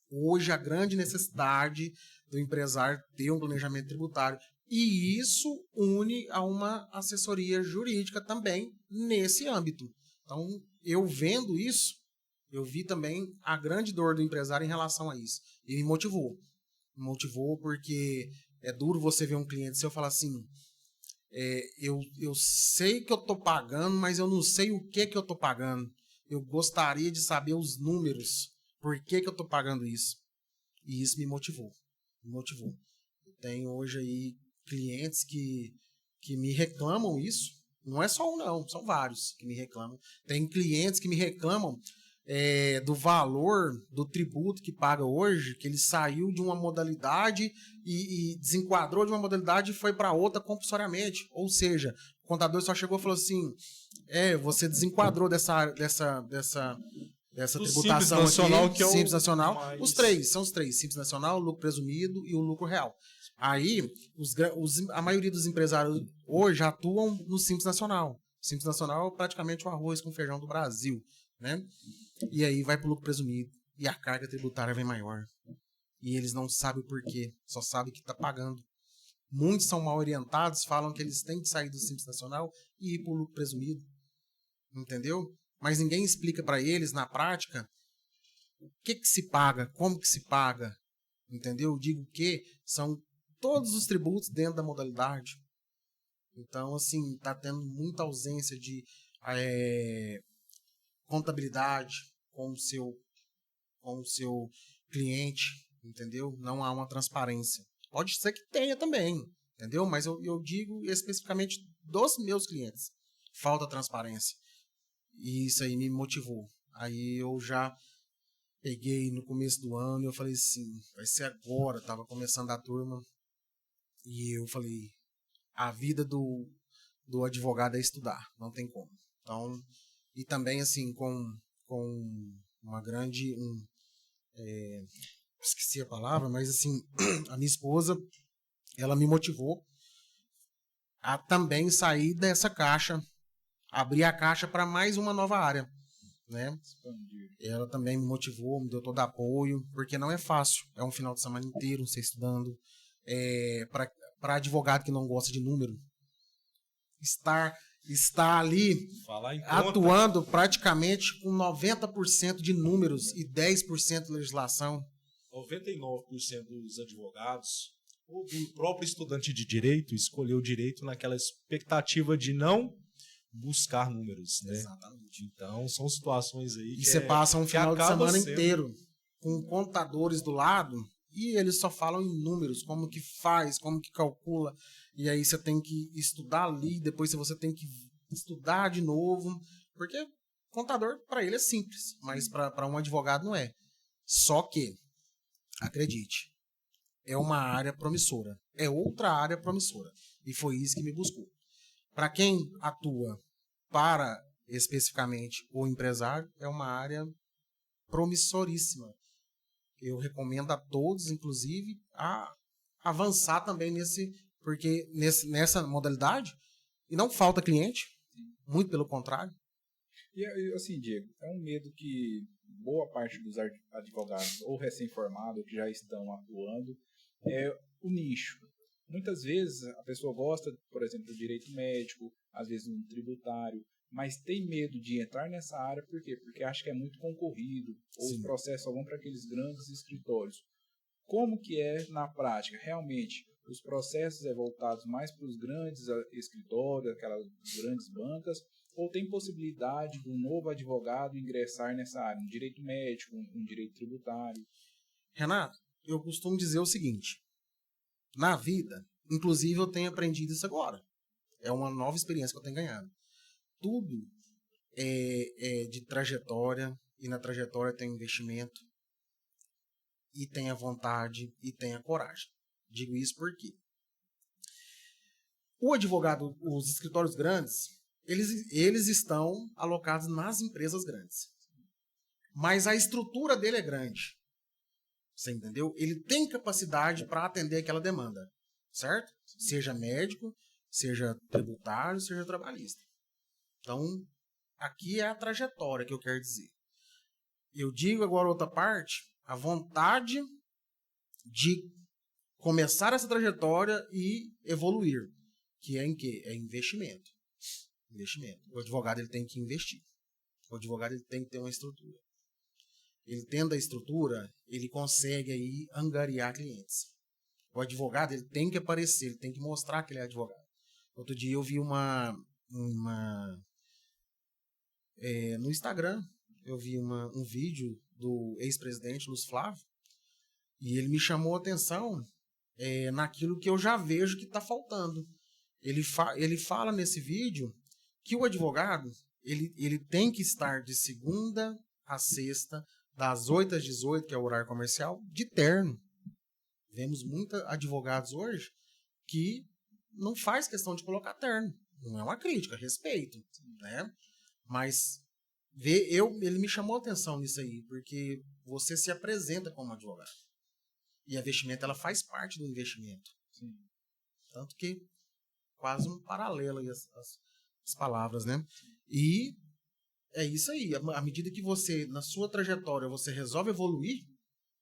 Hoje a grande necessidade do empresário ter um planejamento tributário. E isso une a uma assessoria jurídica também nesse âmbito. Então, eu vendo isso, eu vi também a grande dor do empresário em relação a isso. E me motivou. Me motivou porque é duro você ver um cliente seu falar assim, eu sei que eu estou pagando, mas eu não sei o que eu estou pagando. Eu gostaria de saber os números. Por que eu estou pagando isso? E isso me motivou. Me motivou. Eu tenho hoje aí clientes que me reclamam isso. Não é só um, não. São vários que me reclamam. Tem clientes que me reclamam do valor do tributo que paga hoje, que ele saiu de uma modalidade e desenquadrou de uma modalidade e foi para outra compulsoriamente. Ou seja, o contador só chegou e falou assim, você desenquadrou dessa tributação nacional, aqui, que é o Simples Nacional. mais... São os três, Simples Nacional, lucro presumido e o lucro real. Aí, a maioria dos empresários hoje atuam no Simples Nacional. Simples Nacional é praticamente o arroz com feijão do Brasil, né? E aí vai para o lucro presumido e a carga tributária vem maior. E eles não sabem o porquê, só sabem que está pagando. Muitos são mal orientados, falam que eles têm que sair do Simples Nacional e ir para o lucro presumido. Entendeu? Mas ninguém explica para eles, na prática, o que se paga, como que se paga. Entendeu? Eu digo que são todos os tributos dentro da modalidade. Então, assim, está tendo muita ausência de contabilidade com o seu cliente, entendeu? Não há uma transparência. Pode ser que tenha também, entendeu? Mas eu digo especificamente dos meus clientes. Falta transparência. E isso aí me motivou. Aí eu já peguei no começo do ano e eu falei assim, vai ser agora, tava começando a turma. E eu falei, a vida do advogado é estudar, não tem como. Então, e também assim, com uma grande... esqueci a palavra, mas assim, a minha esposa, ela me motivou a também sair dessa caixa, abrir a caixa para mais uma nova área, né? Ela também me motivou, me deu todo apoio, porque não é fácil, é um final de semana inteiro você estudando, para advogado que não gosta de número, estar ali atuando praticamente com 90% de números e 10% de legislação. 99% dos advogados ou do próprio estudante de direito escolheu o direito naquela expectativa de não buscar números, né? Exatamente. Então, são situações aí que você passa um final de semana inteiro com com contadores do lado e eles só falam em números, como que faz, como que calcula, e aí você tem que estudar ali, depois você tem que estudar de novo, porque contador para ele é simples, mas para um advogado não é. Só que, acredite, é uma área promissora, é outra área promissora, e foi isso que me buscou. Para quem atua para especificamente o empresário, é uma área promissoríssima. Eu recomendo a todos, inclusive, a avançar também porque nessa modalidade, e não falta cliente, muito pelo contrário. E assim, Diego, é um medo que boa parte dos advogados ou recém-formados que já estão atuando é o nicho. Muitas vezes a pessoa gosta, por exemplo, do direito médico, às vezes no tributário, mas tem medo de entrar nessa área, por quê? Porque acha que é muito concorrido, ou os processos só vão para aqueles grandes escritórios. Como que é na prática? Realmente, os processos voltados mais para os grandes escritórios, aquelas grandes bancas, ou tem possibilidade do novo advogado ingressar nessa área, um direito médico, um direito tributário? Renato, eu costumo dizer o seguinte, na vida, inclusive eu tenho aprendido isso agora, é uma nova experiência que eu tenho ganhado. Tudo é de trajetória, e na trajetória tem investimento, e tem a vontade, e tem a coragem. Digo isso porque o advogado, os escritórios grandes, eles estão alocados nas empresas grandes. Mas a estrutura dele é grande. Você entendeu? Ele tem capacidade para atender aquela demanda, certo? Seja médico, seja tributário, seja trabalhista. Então, aqui é a trajetória que eu quero dizer. Eu digo agora outra parte, a vontade de começar essa trajetória e evoluir, que é em quê? É investimento. Investimento. O advogado ele tem que investir. O advogado ele tem que ter uma estrutura. Ele tendo a estrutura, ele consegue aí angariar clientes. O advogado ele tem que aparecer, ele tem que mostrar que ele é advogado. Outro dia eu vi no Instagram, eu vi um vídeo do ex-presidente Luiz Flávio e ele me chamou a atenção naquilo que eu já vejo que está faltando. Ele fala nesse vídeo que o advogado ele tem que estar de segunda a sexta, das 8 às 18, que é o horário comercial, de terno. Vemos muitos advogados hoje que não faz questão de colocar terno. Não é uma crítica, respeito, né? Mas ele me chamou a atenção nisso aí, porque você se apresenta como advogado. E a vestimenta, ela faz parte do investimento. Sim. Tanto que quase um paralelo aí as palavras, né? E é isso aí. À medida que você, na sua trajetória, você resolve evoluir,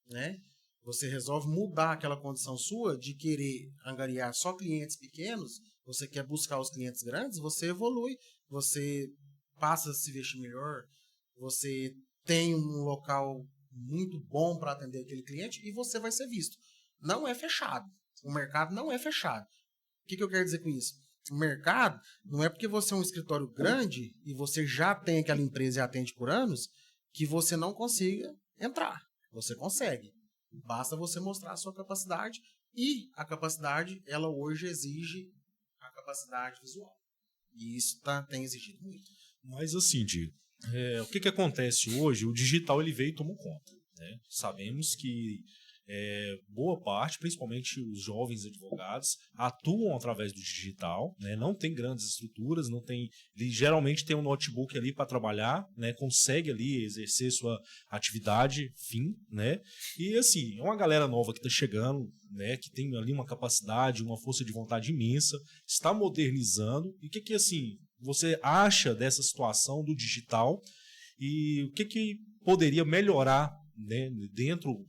né? Você resolve mudar aquela condição sua de querer angariar só clientes pequenos, você quer buscar os clientes grandes, você evolui, você passa a se vestir melhor, você tem um local muito bom para atender aquele cliente e você vai ser visto. Não é fechado. O mercado não é fechado. O que eu quero dizer com isso? O mercado não é porque você é um escritório grande e você já tem aquela empresa e atende por anos que você não consiga entrar. Você consegue. Basta você mostrar a sua capacidade e a capacidade, ela hoje exige a capacidade visual. E isso tem exigido muito. Mas assim, Diego, o que acontece hoje? O digital ele veio e tomou conta. Né? Sabemos que boa parte, principalmente os jovens advogados, atuam através do digital, né? Não tem grandes estruturas, não tem. Ele geralmente tem um notebook ali para trabalhar, né? Consegue ali exercer sua atividade, fim, né? E assim, é uma galera nova que está chegando, né? Que tem ali uma capacidade, uma força de vontade imensa, está modernizando. E o que assim você acha dessa situação do digital e o que poderia melhorar? Né, dentro,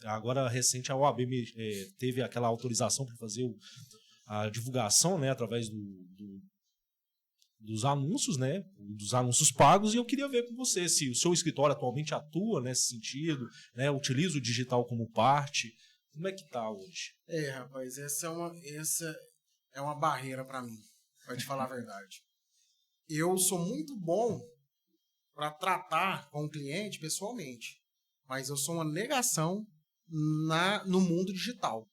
agora recente a OAB teve aquela autorização para fazer a divulgação, né, através dos anúncios, né, dos anúncios pagos, e eu queria ver com você se o seu escritório atualmente atua nesse sentido, né, utiliza o digital como parte. Como é que está hoje? Rapaz, essa é uma barreira para mim, para te falar a verdade. Eu sou muito bom para tratar com o cliente pessoalmente. Mas eu sou uma negação no mundo digital.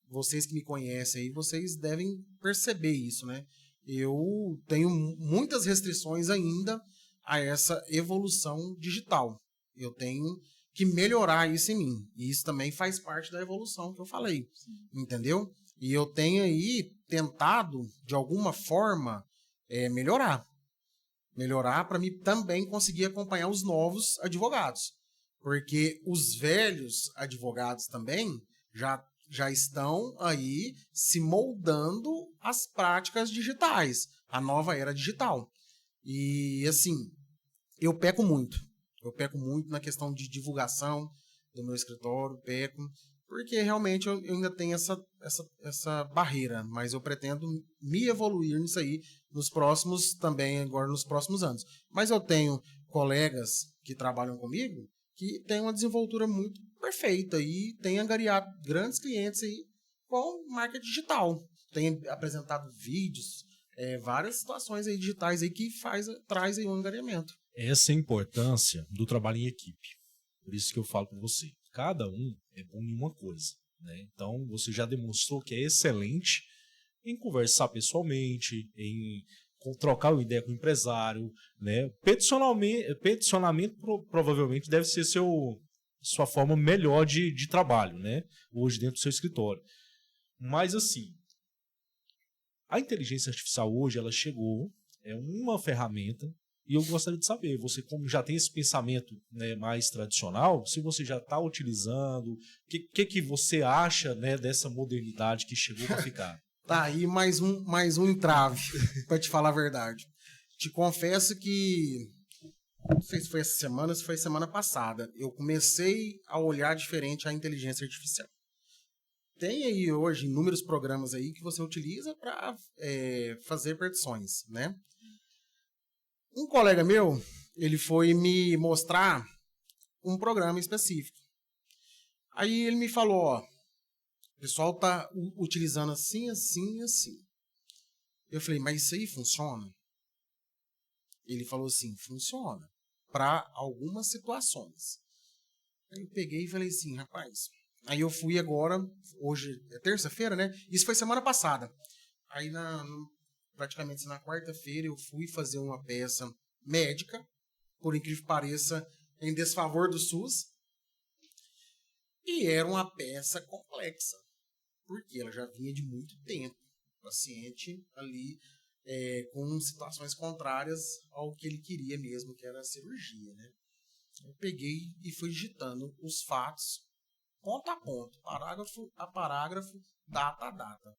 Vocês que me conhecem aí, vocês devem perceber isso, né? Eu tenho muitas restrições ainda a essa evolução digital. Eu tenho que melhorar isso em mim. E isso também faz parte da evolução que eu falei. Entendeu? E eu tenho aí tentado, de alguma forma, melhorar. Melhorar para mim também conseguir acompanhar os novos advogados. Porque os velhos advogados também já estão aí se moldando às práticas digitais, a nova era digital. E, assim, eu peco muito. Eu peco muito na questão de divulgação do meu escritório, porque realmente eu ainda tenho essa barreira, mas eu pretendo me evoluir nisso aí nos próximos anos. Mas eu tenho colegas que trabalham comigo que tem uma desenvoltura muito perfeita e tem angariado grandes clientes aí com marca digital. Tem apresentado vídeos, várias situações aí digitais aí que traz aí um angariamento. Essa é a importância do trabalho em equipe. Por isso que eu falo para você. Cada um é bom em uma coisa. Né? Então, você já demonstrou que é excelente em conversar pessoalmente, em trocar uma ideia com o empresário, né? Peticionamento provavelmente deve ser sua forma melhor de trabalho, né? Hoje dentro do seu escritório. Mas assim, a inteligência artificial hoje ela chegou, é uma ferramenta, E eu gostaria de saber, você como já tem esse pensamento, né, mais tradicional, se você já está utilizando, o que você acha, né, dessa modernidade que chegou para ficar? Tá aí mais um entrave, para te falar a verdade. Te confesso que, não sei se foi essa semana, se foi semana passada, eu comecei a olhar diferente a inteligência artificial. Tem aí hoje inúmeros programas aí que você utiliza para fazer predições, né? Um colega meu, ele foi me mostrar um programa específico. Aí ele me falou, ó, o pessoal tá utilizando assim, assim, assim. Eu falei, mas isso aí funciona? Ele falou assim, funciona para algumas situações. Aí eu peguei e falei assim, rapaz. Aí eu fui agora, hoje é terça-feira, né? Isso foi semana passada. Aí praticamente na quarta-feira eu fui fazer uma peça médica, por incrível que pareça, em desfavor do SUS. E era uma peça complexa, porque ela já vinha de muito tempo. O paciente ali com situações contrárias ao que ele queria mesmo, que era a cirurgia, né? Eu peguei e fui digitando os fatos, ponto a ponto, parágrafo a parágrafo, data a data.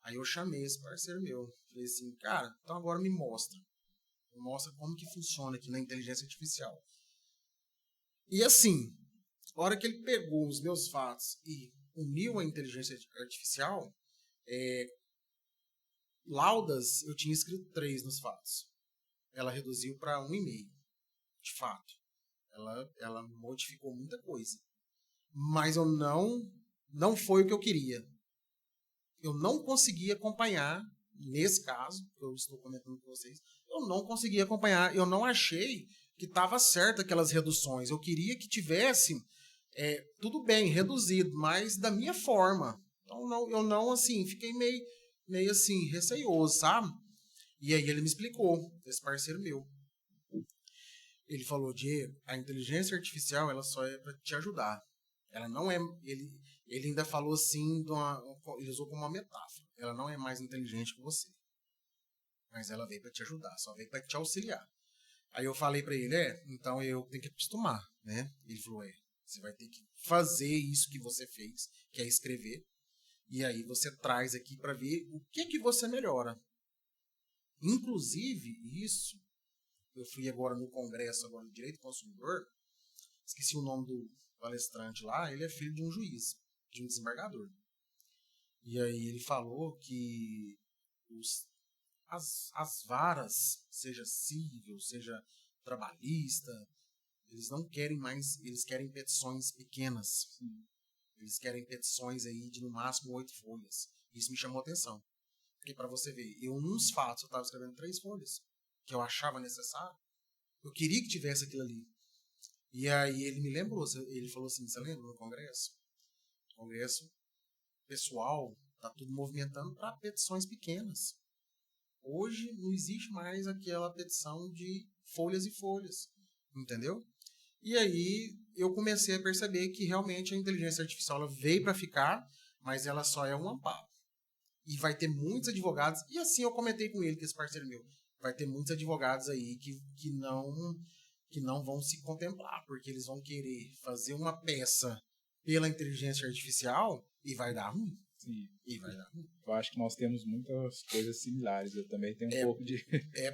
Aí eu chamei esse parceiro meu, falei assim, cara, então agora me mostra como que funciona aqui na inteligência artificial. E assim, a hora que ele pegou os meus fatos e uniu a inteligência artificial, laudas, eu tinha escrito 3 nos fatos. Ela reduziu para 1,5, de fato. Ela modificou muita coisa. Mas eu não foi o que eu queria. Eu não consegui acompanhar, nesse caso, que eu estou comentando com vocês, eu não consegui acompanhar. Eu não achei que estava certo aquelas reduções. Eu queria que tivesse, tudo bem, reduzido, mas da minha forma. Então, eu não, assim, fiquei meio assim, receioso, sabe? E aí ele me explicou, esse parceiro meu. Ele falou, Diego, a inteligência artificial, ela só é para te ajudar. Ela não é... Ele ainda falou assim, ele usou como uma metáfora. Ela não é mais inteligente que você. Mas ela veio para te ajudar, só veio para te auxiliar. Aí eu falei para ele, então eu tenho que acostumar, né? Ele falou, você vai ter que fazer isso que você fez, que é escrever. E aí você traz aqui para ver o que você melhora. Inclusive, isso, eu fui agora no congresso agora do Direito do Consumidor, esqueci o nome do palestrante lá, ele é filho de um juiz, de um desembargador. E aí ele falou que as varas, seja civil, seja trabalhista, eles não querem mais, eles querem petições pequenas. Eles querem petições aí de no máximo 8 folhas. Isso me chamou a atenção. Porque para você ver, nos fatos eu estava escrevendo 3 folhas, que eu achava necessário. Eu queria que tivesse aquilo ali. E aí ele me lembrou, ele falou assim, você lembra no congresso? O congresso pessoal está tudo movimentando para petições pequenas. Hoje não existe mais aquela petição de folhas e folhas, entendeu? E aí eu comecei a perceber que realmente a inteligência artificial ela veio para ficar, mas ela só é um amparo. E vai ter muitos advogados, e assim eu comentei com ele, que esse parceiro meu, vai ter muitos advogados aí que não vão se contemplar, porque eles vão querer fazer uma peça pela inteligência artificial e vai dar ruim. Sim. E vai dar ruim. Eu acho que nós temos muitas coisas similares. Eu também tenho um pouco de...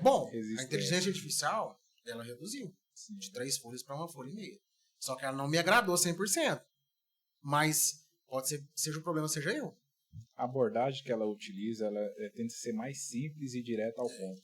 Bom, a inteligência artificial, ela reduziu. Sim. De 3 folhas para 1,5 folha. Só que ela não me agradou 100%. Mas pode ser, seja o problema, seja eu. A abordagem que ela utiliza, ela tende a ser mais simples e direta ao ponto.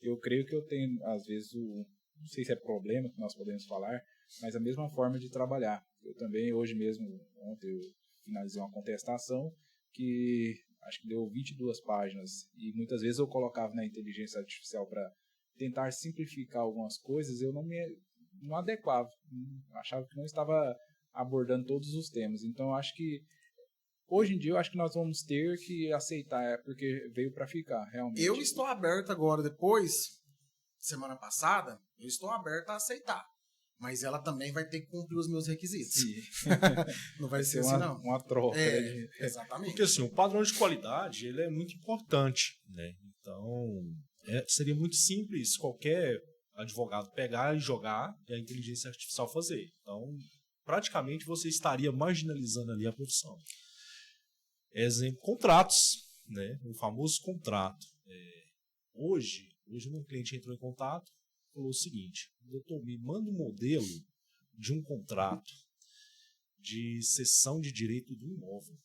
Eu creio que eu tenho, às vezes, não sei se é problema que nós podemos falar, mas a mesma forma de trabalhar. Eu também, hoje mesmo, ontem eu finalizei uma contestação que acho que deu 22 páginas. E muitas vezes eu colocava na inteligência artificial para tentar simplificar algumas coisas, eu não adequava. Achava que não estava abordando todos os temas. Então, eu acho que hoje em dia, eu acho que nós vamos ter que aceitar, porque veio para ficar, realmente. Eu estou aberto agora, depois, semana passada, eu estou aberto a aceitar. Mas ela também vai ter que cumprir os meus requisitos. Sim. Não vai ser assim, não. Uma troca. Exatamente. Porque assim, o padrão de qualidade ele é muito importante, né? Então, seria muito simples qualquer advogado pegar e jogar e a inteligência artificial fazer. Então, praticamente você estaria marginalizando ali a profissão. Exemplo, contratos, né? O famoso contrato. Hoje um cliente entrou em contato e falou o seguinte: doutor, me manda um modelo de um contrato de cessão de direito do imóvel.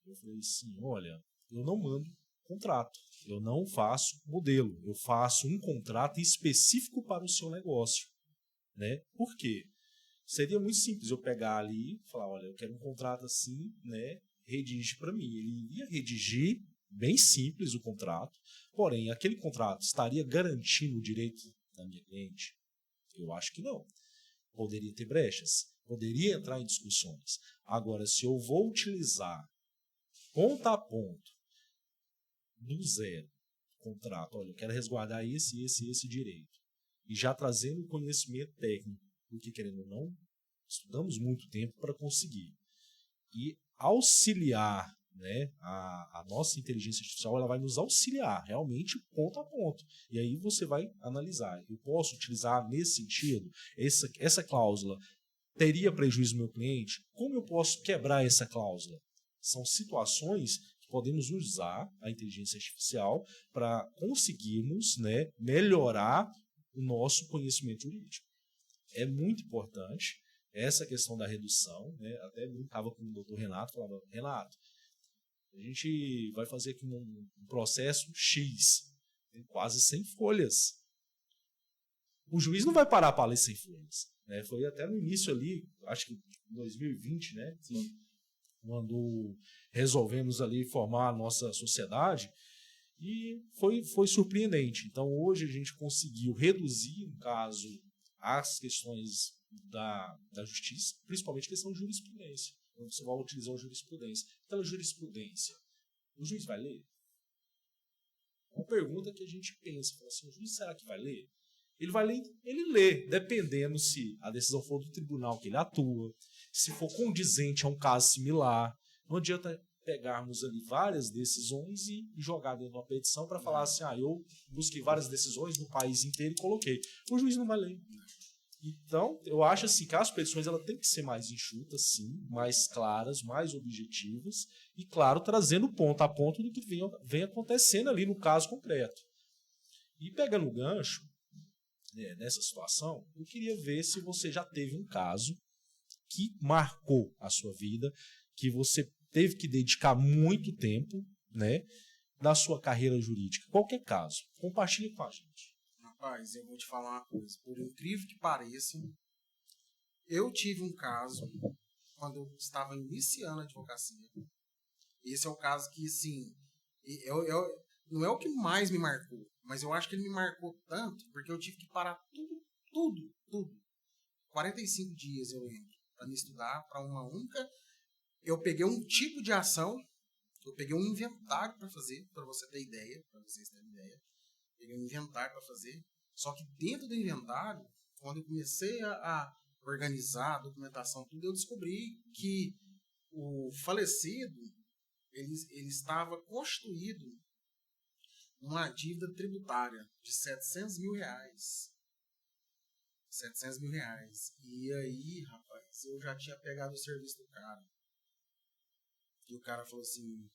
Eu falei assim, olha, eu não mando contrato, eu não faço modelo, eu faço um contrato específico para o seu negócio. Né? Por quê? Seria muito simples eu pegar ali e falar, olha, eu quero um contrato assim, né? Redige para mim. Ele iria redigir, bem simples o contrato, porém, aquele contrato estaria garantindo o direito da minha cliente? Eu acho que não. Poderia ter brechas, poderia entrar em discussões. Agora, se eu vou utilizar ponto a ponto, do zero, contrato, olha, eu quero resguardar esse direito, e já trazendo conhecimento técnico, porque, querendo ou não, estudamos muito tempo para conseguir. E auxiliar, né, a nossa inteligência artificial, ela vai nos auxiliar realmente ponto a ponto. E aí você vai analisar. Eu posso utilizar nesse sentido, essa cláusula teria prejuízo no meu cliente? Como eu posso quebrar essa cláusula? São situações que podemos usar a inteligência artificial para conseguirmos, né, melhorar o nosso conhecimento jurídico. É muito importante essa questão da redução, né? Até brincava com o doutor Renato, falava, Renato, a gente vai fazer aqui um processo X, tem quase 100 folhas. O juiz não vai parar para ler 100 folhas. Né? Foi até no início ali, acho que em 2020, né? Quando resolvemos ali formar a nossa sociedade, e foi surpreendente. Então, hoje a gente conseguiu reduzir, no caso, as questões da justiça, principalmente questão de jurisprudência. Quando você vai utilizar a jurisprudência. Aquela jurisprudência, o juiz vai ler? Uma pergunta que a gente pensa, assim, o juiz será que vai ler? Ele vai ler, ele lê, dependendo se a decisão for do tribunal que ele atua, se for condizente a um caso similar. Não adianta pegarmos ali várias decisões e jogar dentro de uma petição para falar assim, eu busquei várias decisões no país inteiro e coloquei. O juiz não vai ler. Então, eu acho assim, que as petições ela tem que ser mais enxutas, sim, mais claras, mais objetivas e, claro, trazendo ponto a ponto do que vem acontecendo ali no caso concreto. E pegando o gancho, nessa situação, eu queria ver se você já teve um caso que marcou a sua vida, que você teve que dedicar muito tempo, né, na sua carreira jurídica. Qualquer caso, compartilhe com a gente. Rapaz, eu vou te falar uma coisa. Por incrível que pareça, eu tive um caso quando eu estava iniciando a advocacia. Esse é o caso que, assim, não é o que mais me marcou, mas eu acho que ele me marcou tanto porque eu tive que parar tudo. 45 dias, eu lembro, para me estudar para uma única. Eu peguei um tipo de ação, eu peguei um inventário para fazer, para você ter ideia, para vocês terem ideia. Peguei um inventário para fazer. Só que dentro do inventário, quando eu comecei a organizar a documentação, tudo, eu descobri que o falecido ele estava constituído uma dívida tributária de 700 mil reais. 700 mil reais. E aí, rapaz, eu já tinha pegado o serviço do cara. E o cara falou assim,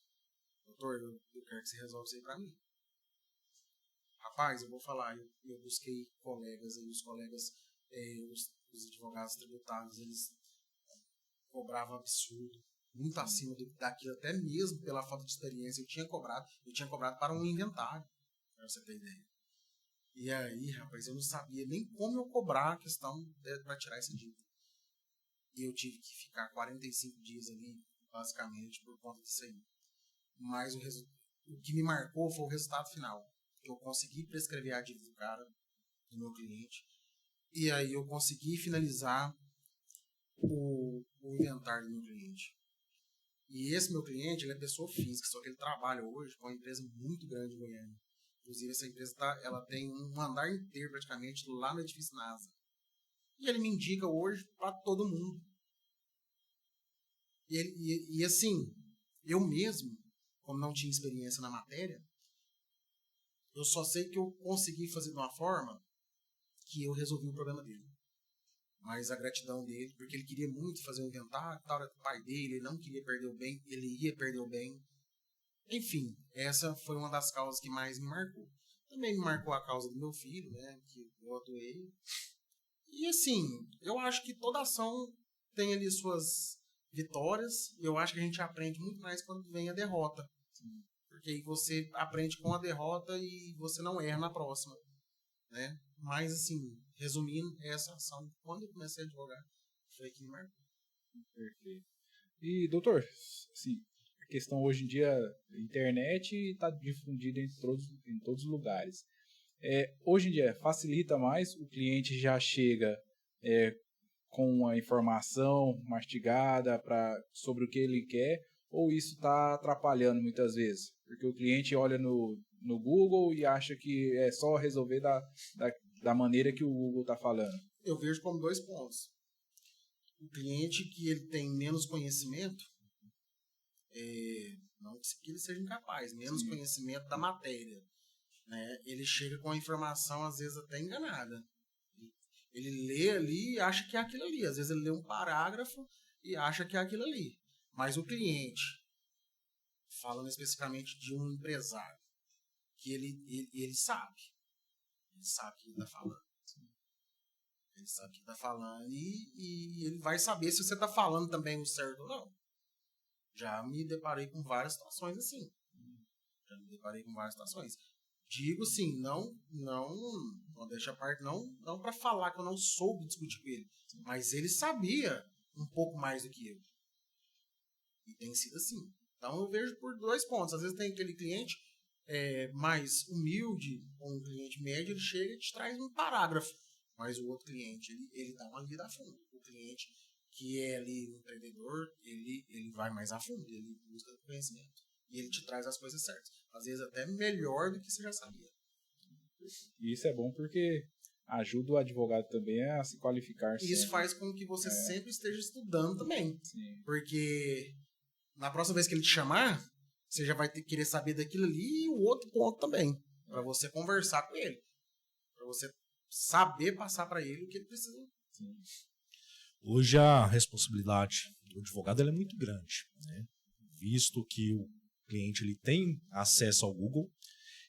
doutor, eu quero que você resolva isso aí pra mim. Rapaz, eu vou falar, eu busquei colegas, e os colegas, os advogados tributários, eles cobravam absurdo, muito acima daquilo, até mesmo pela falta de experiência. Eu tinha cobrado para um inventário, para você ter ideia. E aí, rapaz, eu não sabia nem como eu cobrar a questão para tirar essa dívida. E eu tive que ficar 45 dias ali, basicamente, por conta disso aí. Mas o que me marcou foi o resultado final. Eu consegui prescrever a dívida do cara, do meu cliente, e aí eu consegui finalizar o inventário do meu cliente. E esse meu cliente, ele é pessoa física, só que ele trabalha hoje com uma empresa muito grande em Goiânia. Inclusive, essa empresa ela tem um andar inteiro, praticamente, lá no edifício NASA. E ele me indica hoje para todo mundo. E assim, eu mesmo, como não tinha experiência na matéria, eu só sei que eu consegui fazer de uma forma que eu resolvi o problema dele. Mas a gratidão dele, porque ele queria muito fazer um inventário, tal, era o pai dele, ele não queria perder o bem, ele ia perder o bem. Enfim, essa foi uma das causas que mais me marcou. Também me marcou a causa do meu filho, né, que eu atuei. E assim, eu acho que toda ação tem ali suas vitórias, e eu acho que a gente aprende muito mais quando vem a derrota. Porque aí você aprende com a derrota e você não erra na próxima, né? Mas assim, resumindo, essa ação, quando eu comecei a advogar, foi que me marcou. Perfeito. E, doutor, assim, a questão hoje em dia, a internet está difundida em todos os lugares. Hoje em dia, facilita mais, o cliente já chega com a informação mastigada sobre o que ele quer, ou isso está atrapalhando muitas vezes? Porque o cliente olha no Google e acha que é só resolver da maneira que o Google está falando. Eu vejo como 2 pontos. O cliente que ele tem menos conhecimento, não que ele seja incapaz, menos conhecimento da matéria, né? Ele chega com a informação às vezes até enganada. Ele lê ali e acha que é aquilo ali. Às vezes ele lê um parágrafo e acha que é aquilo ali. Mas o cliente, falando especificamente de um empresário, que ele sabe. Ele sabe o que ele está falando. Ele sabe o que está falando e ele vai saber se você está falando também o certo ou não. Já me deparei com várias situações assim. Digo sim, não deixa a parte, não para falar que eu não soube discutir com ele, mas ele sabia um pouco mais do que eu. E tem sido assim. Então eu vejo por 2 pontos. Às vezes tem aquele cliente mais humilde, ou um cliente médio, ele chega e te traz um parágrafo. Mas o outro cliente, ele dá uma lida a fundo. O cliente que é ali um empreendedor, ele vai mais a fundo, ele busca conhecimento. E ele te traz as coisas certas. Às vezes até melhor do que você já sabia. E isso é bom porque ajuda o advogado também a se qualificar. E isso faz com que você sempre esteja estudando também. Sim. Porque na próxima vez que ele te chamar, você já vai querer saber daquilo ali e o outro ponto também. Para você conversar com ele. Para você saber passar para ele o que ele precisa. Sim. Hoje a responsabilidade do advogado ela é muito grande, né? Visto que o cliente ele tem acesso ao Google,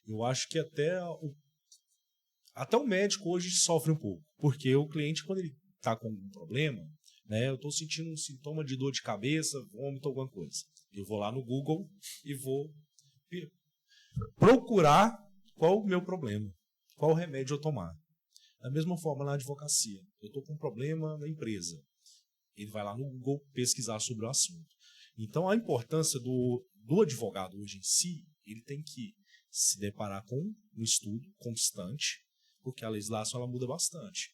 eu acho que até o médico hoje sofre um pouco, porque o cliente, quando ele está com algum problema, né, eu estou sentindo um sintoma de dor de cabeça, vômito, alguma coisa. Eu vou lá no Google e vou procurar qual o meu problema, qual remédio eu tomar. Da mesma forma na advocacia, eu estou com um problema na empresa. Ele vai lá no Google pesquisar sobre o assunto. Então a importância do advogado hoje em si, ele tem que se deparar com um estudo constante, porque a legislação ela muda bastante.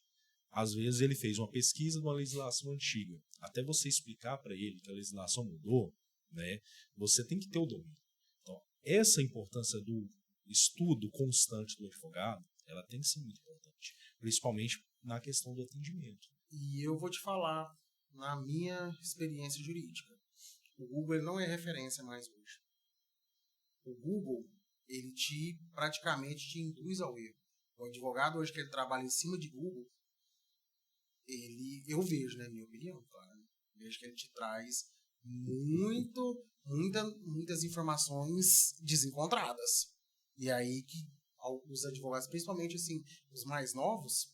Às vezes ele fez uma pesquisa de uma legislação antiga. Até você explicar para ele que a legislação mudou, né, você tem que ter o domínio. Então, essa importância do estudo constante do advogado, ela tem que ser muito importante, principalmente na questão do atendimento. E eu vou te falar, na minha experiência jurídica, o Google ele não é referência mais hoje. O Google, ele praticamente te induz ao erro. O advogado hoje que ele trabalha em cima de Google, eu vejo, né, minha opinião, claro, vejo que ele te traz muitas informações desencontradas. E aí que os advogados, principalmente assim, os mais novos,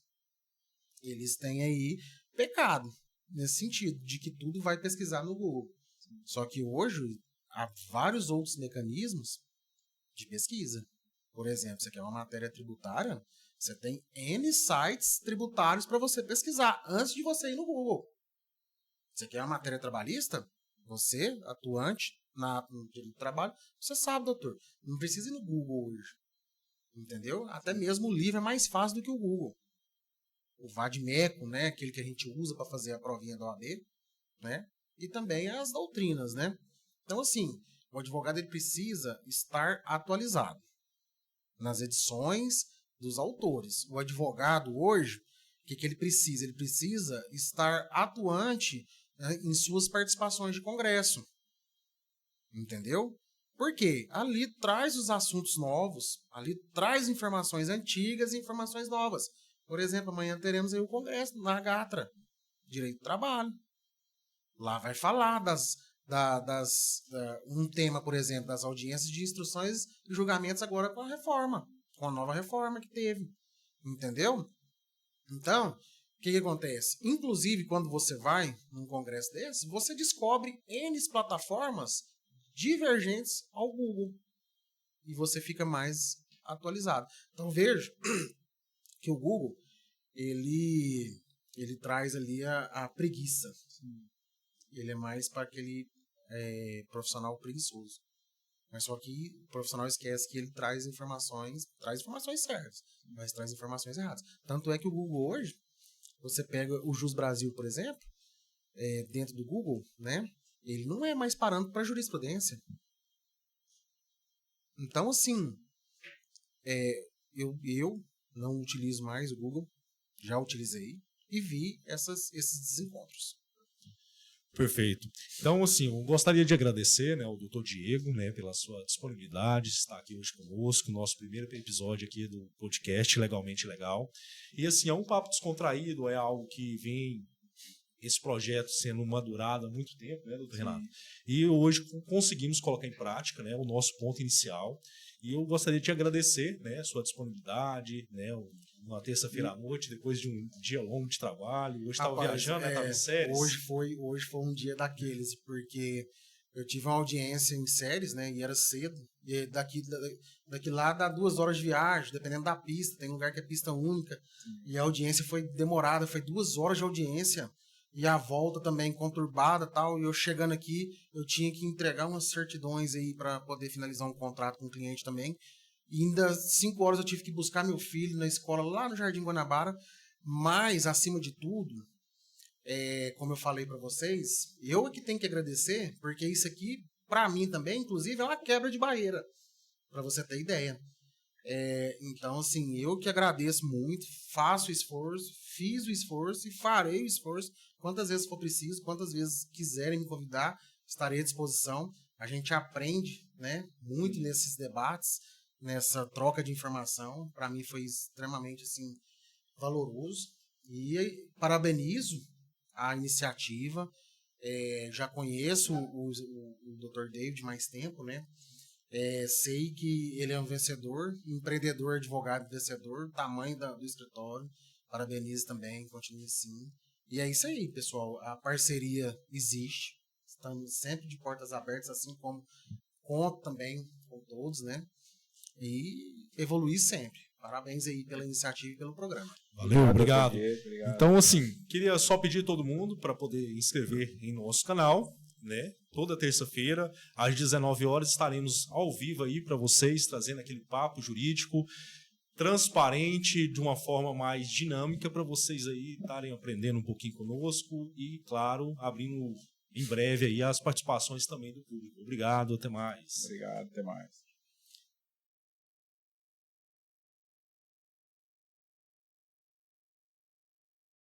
eles têm aí pecado nesse sentido, de que tudo vai pesquisar no Google. Só que hoje há vários outros mecanismos de pesquisa. Por exemplo, você quer uma matéria tributária, você tem N sites tributários para você pesquisar antes de você ir no Google. Você quer uma matéria trabalhista? Você, atuante no direito do trabalho, você sabe, doutor. Não precisa ir no Google hoje. Entendeu? Até mesmo o livro é mais fácil do que o Google. O Vadimeco, né? Aquele que a gente usa para fazer a provinha da OAB, né? E também as doutrinas, né? Então, assim, o advogado ele precisa estar atualizado nas edições dos autores. O advogado hoje, o que ele precisa? Ele precisa estar atuante, né, em suas participações de congresso. Entendeu? Porque ali traz os assuntos novos, ali traz informações antigas e informações novas. Por exemplo, amanhã teremos aí o congresso na Gatra, Direito do Trabalho. Lá vai falar um tema, por exemplo, das audiências de instruções e julgamentos agora com a reforma, com a nova reforma que teve. Entendeu? Então, o que acontece? Inclusive, quando você vai num congresso desse, você descobre N plataformas divergentes ao Google. E você fica mais atualizado. Então, vejo que o Google, ele traz ali a preguiça. Ele é mais para aquele profissional preguiçoso. Mas só que o profissional esquece que ele traz informações certas, mas traz informações erradas. Tanto é que o Google hoje, você pega o Jus Brasil, por exemplo, dentro do Google, né? Ele não é mais parâmetro para jurisprudência. Então, assim, eu não utilizo mais o Google, já utilizei e vi esses desencontros. Perfeito. Então, assim, eu gostaria de agradecer, né, ao Dr. Diego, né, pela sua disponibilidade de estar aqui hoje conosco, nosso primeiro episódio aqui do podcast Legalmente Legal. E, assim, é um papo descontraído, é algo que vem, esse projeto sendo madurado há muito tempo, né, doutor Renato? E hoje conseguimos colocar em prática, né, o nosso ponto inicial. E eu gostaria de te agradecer, né, a sua disponibilidade, né, uma terça-feira à noite, depois de um dia longo de trabalho. Hoje estava viajando, estava em séries. Hoje foi um dia daqueles, porque eu tive uma audiência em séries, né, e era cedo. E daqui lá dá 2 horas de viagem, dependendo da pista. Tem lugar que é pista única. E a audiência foi demorada, foi 2 horas de audiência. E a volta também conturbada e tal. E eu chegando aqui, eu tinha que entregar umas certidões aí para poder finalizar um contrato com o cliente também. E ainda 5 horas eu tive que buscar meu filho na escola lá no Jardim Guanabara. Mas, acima de tudo, como eu falei para vocês, eu é que tenho que agradecer, porque isso aqui, para mim também, inclusive, é uma quebra de barreira, para você ter ideia. Então, assim, eu que agradeço muito, faço o esforço, fiz o esforço e farei o esforço quantas vezes for preciso, quantas vezes quiserem me convidar, estarei à disposição. A gente aprende, né, muito nesses debates, nessa troca de informação. Para mim foi extremamente assim, valoroso. E parabenizo a iniciativa. Já conheço o Dr. David mais tempo, né? Sei que ele é um vencedor, empreendedor, advogado vencedor, tamanho do escritório. Parabenizo também, continue assim. E é isso aí, pessoal. A parceria existe. Estamos sempre de portas abertas, assim como conto também com todos, né? E evoluir sempre. Parabéns aí pela iniciativa e pelo programa. Valeu, obrigado. Então, assim, queria só pedir a todo mundo para poder inscrever em nosso canal, né? Toda terça-feira, às 19 horas, estaremos ao vivo aí para vocês, trazendo aquele papo jurídico transparente, de uma forma mais dinâmica, para vocês aí estarem aprendendo um pouquinho conosco e, claro, abrindo em breve aí as participações também do público. Obrigado, até mais. Obrigado, até mais.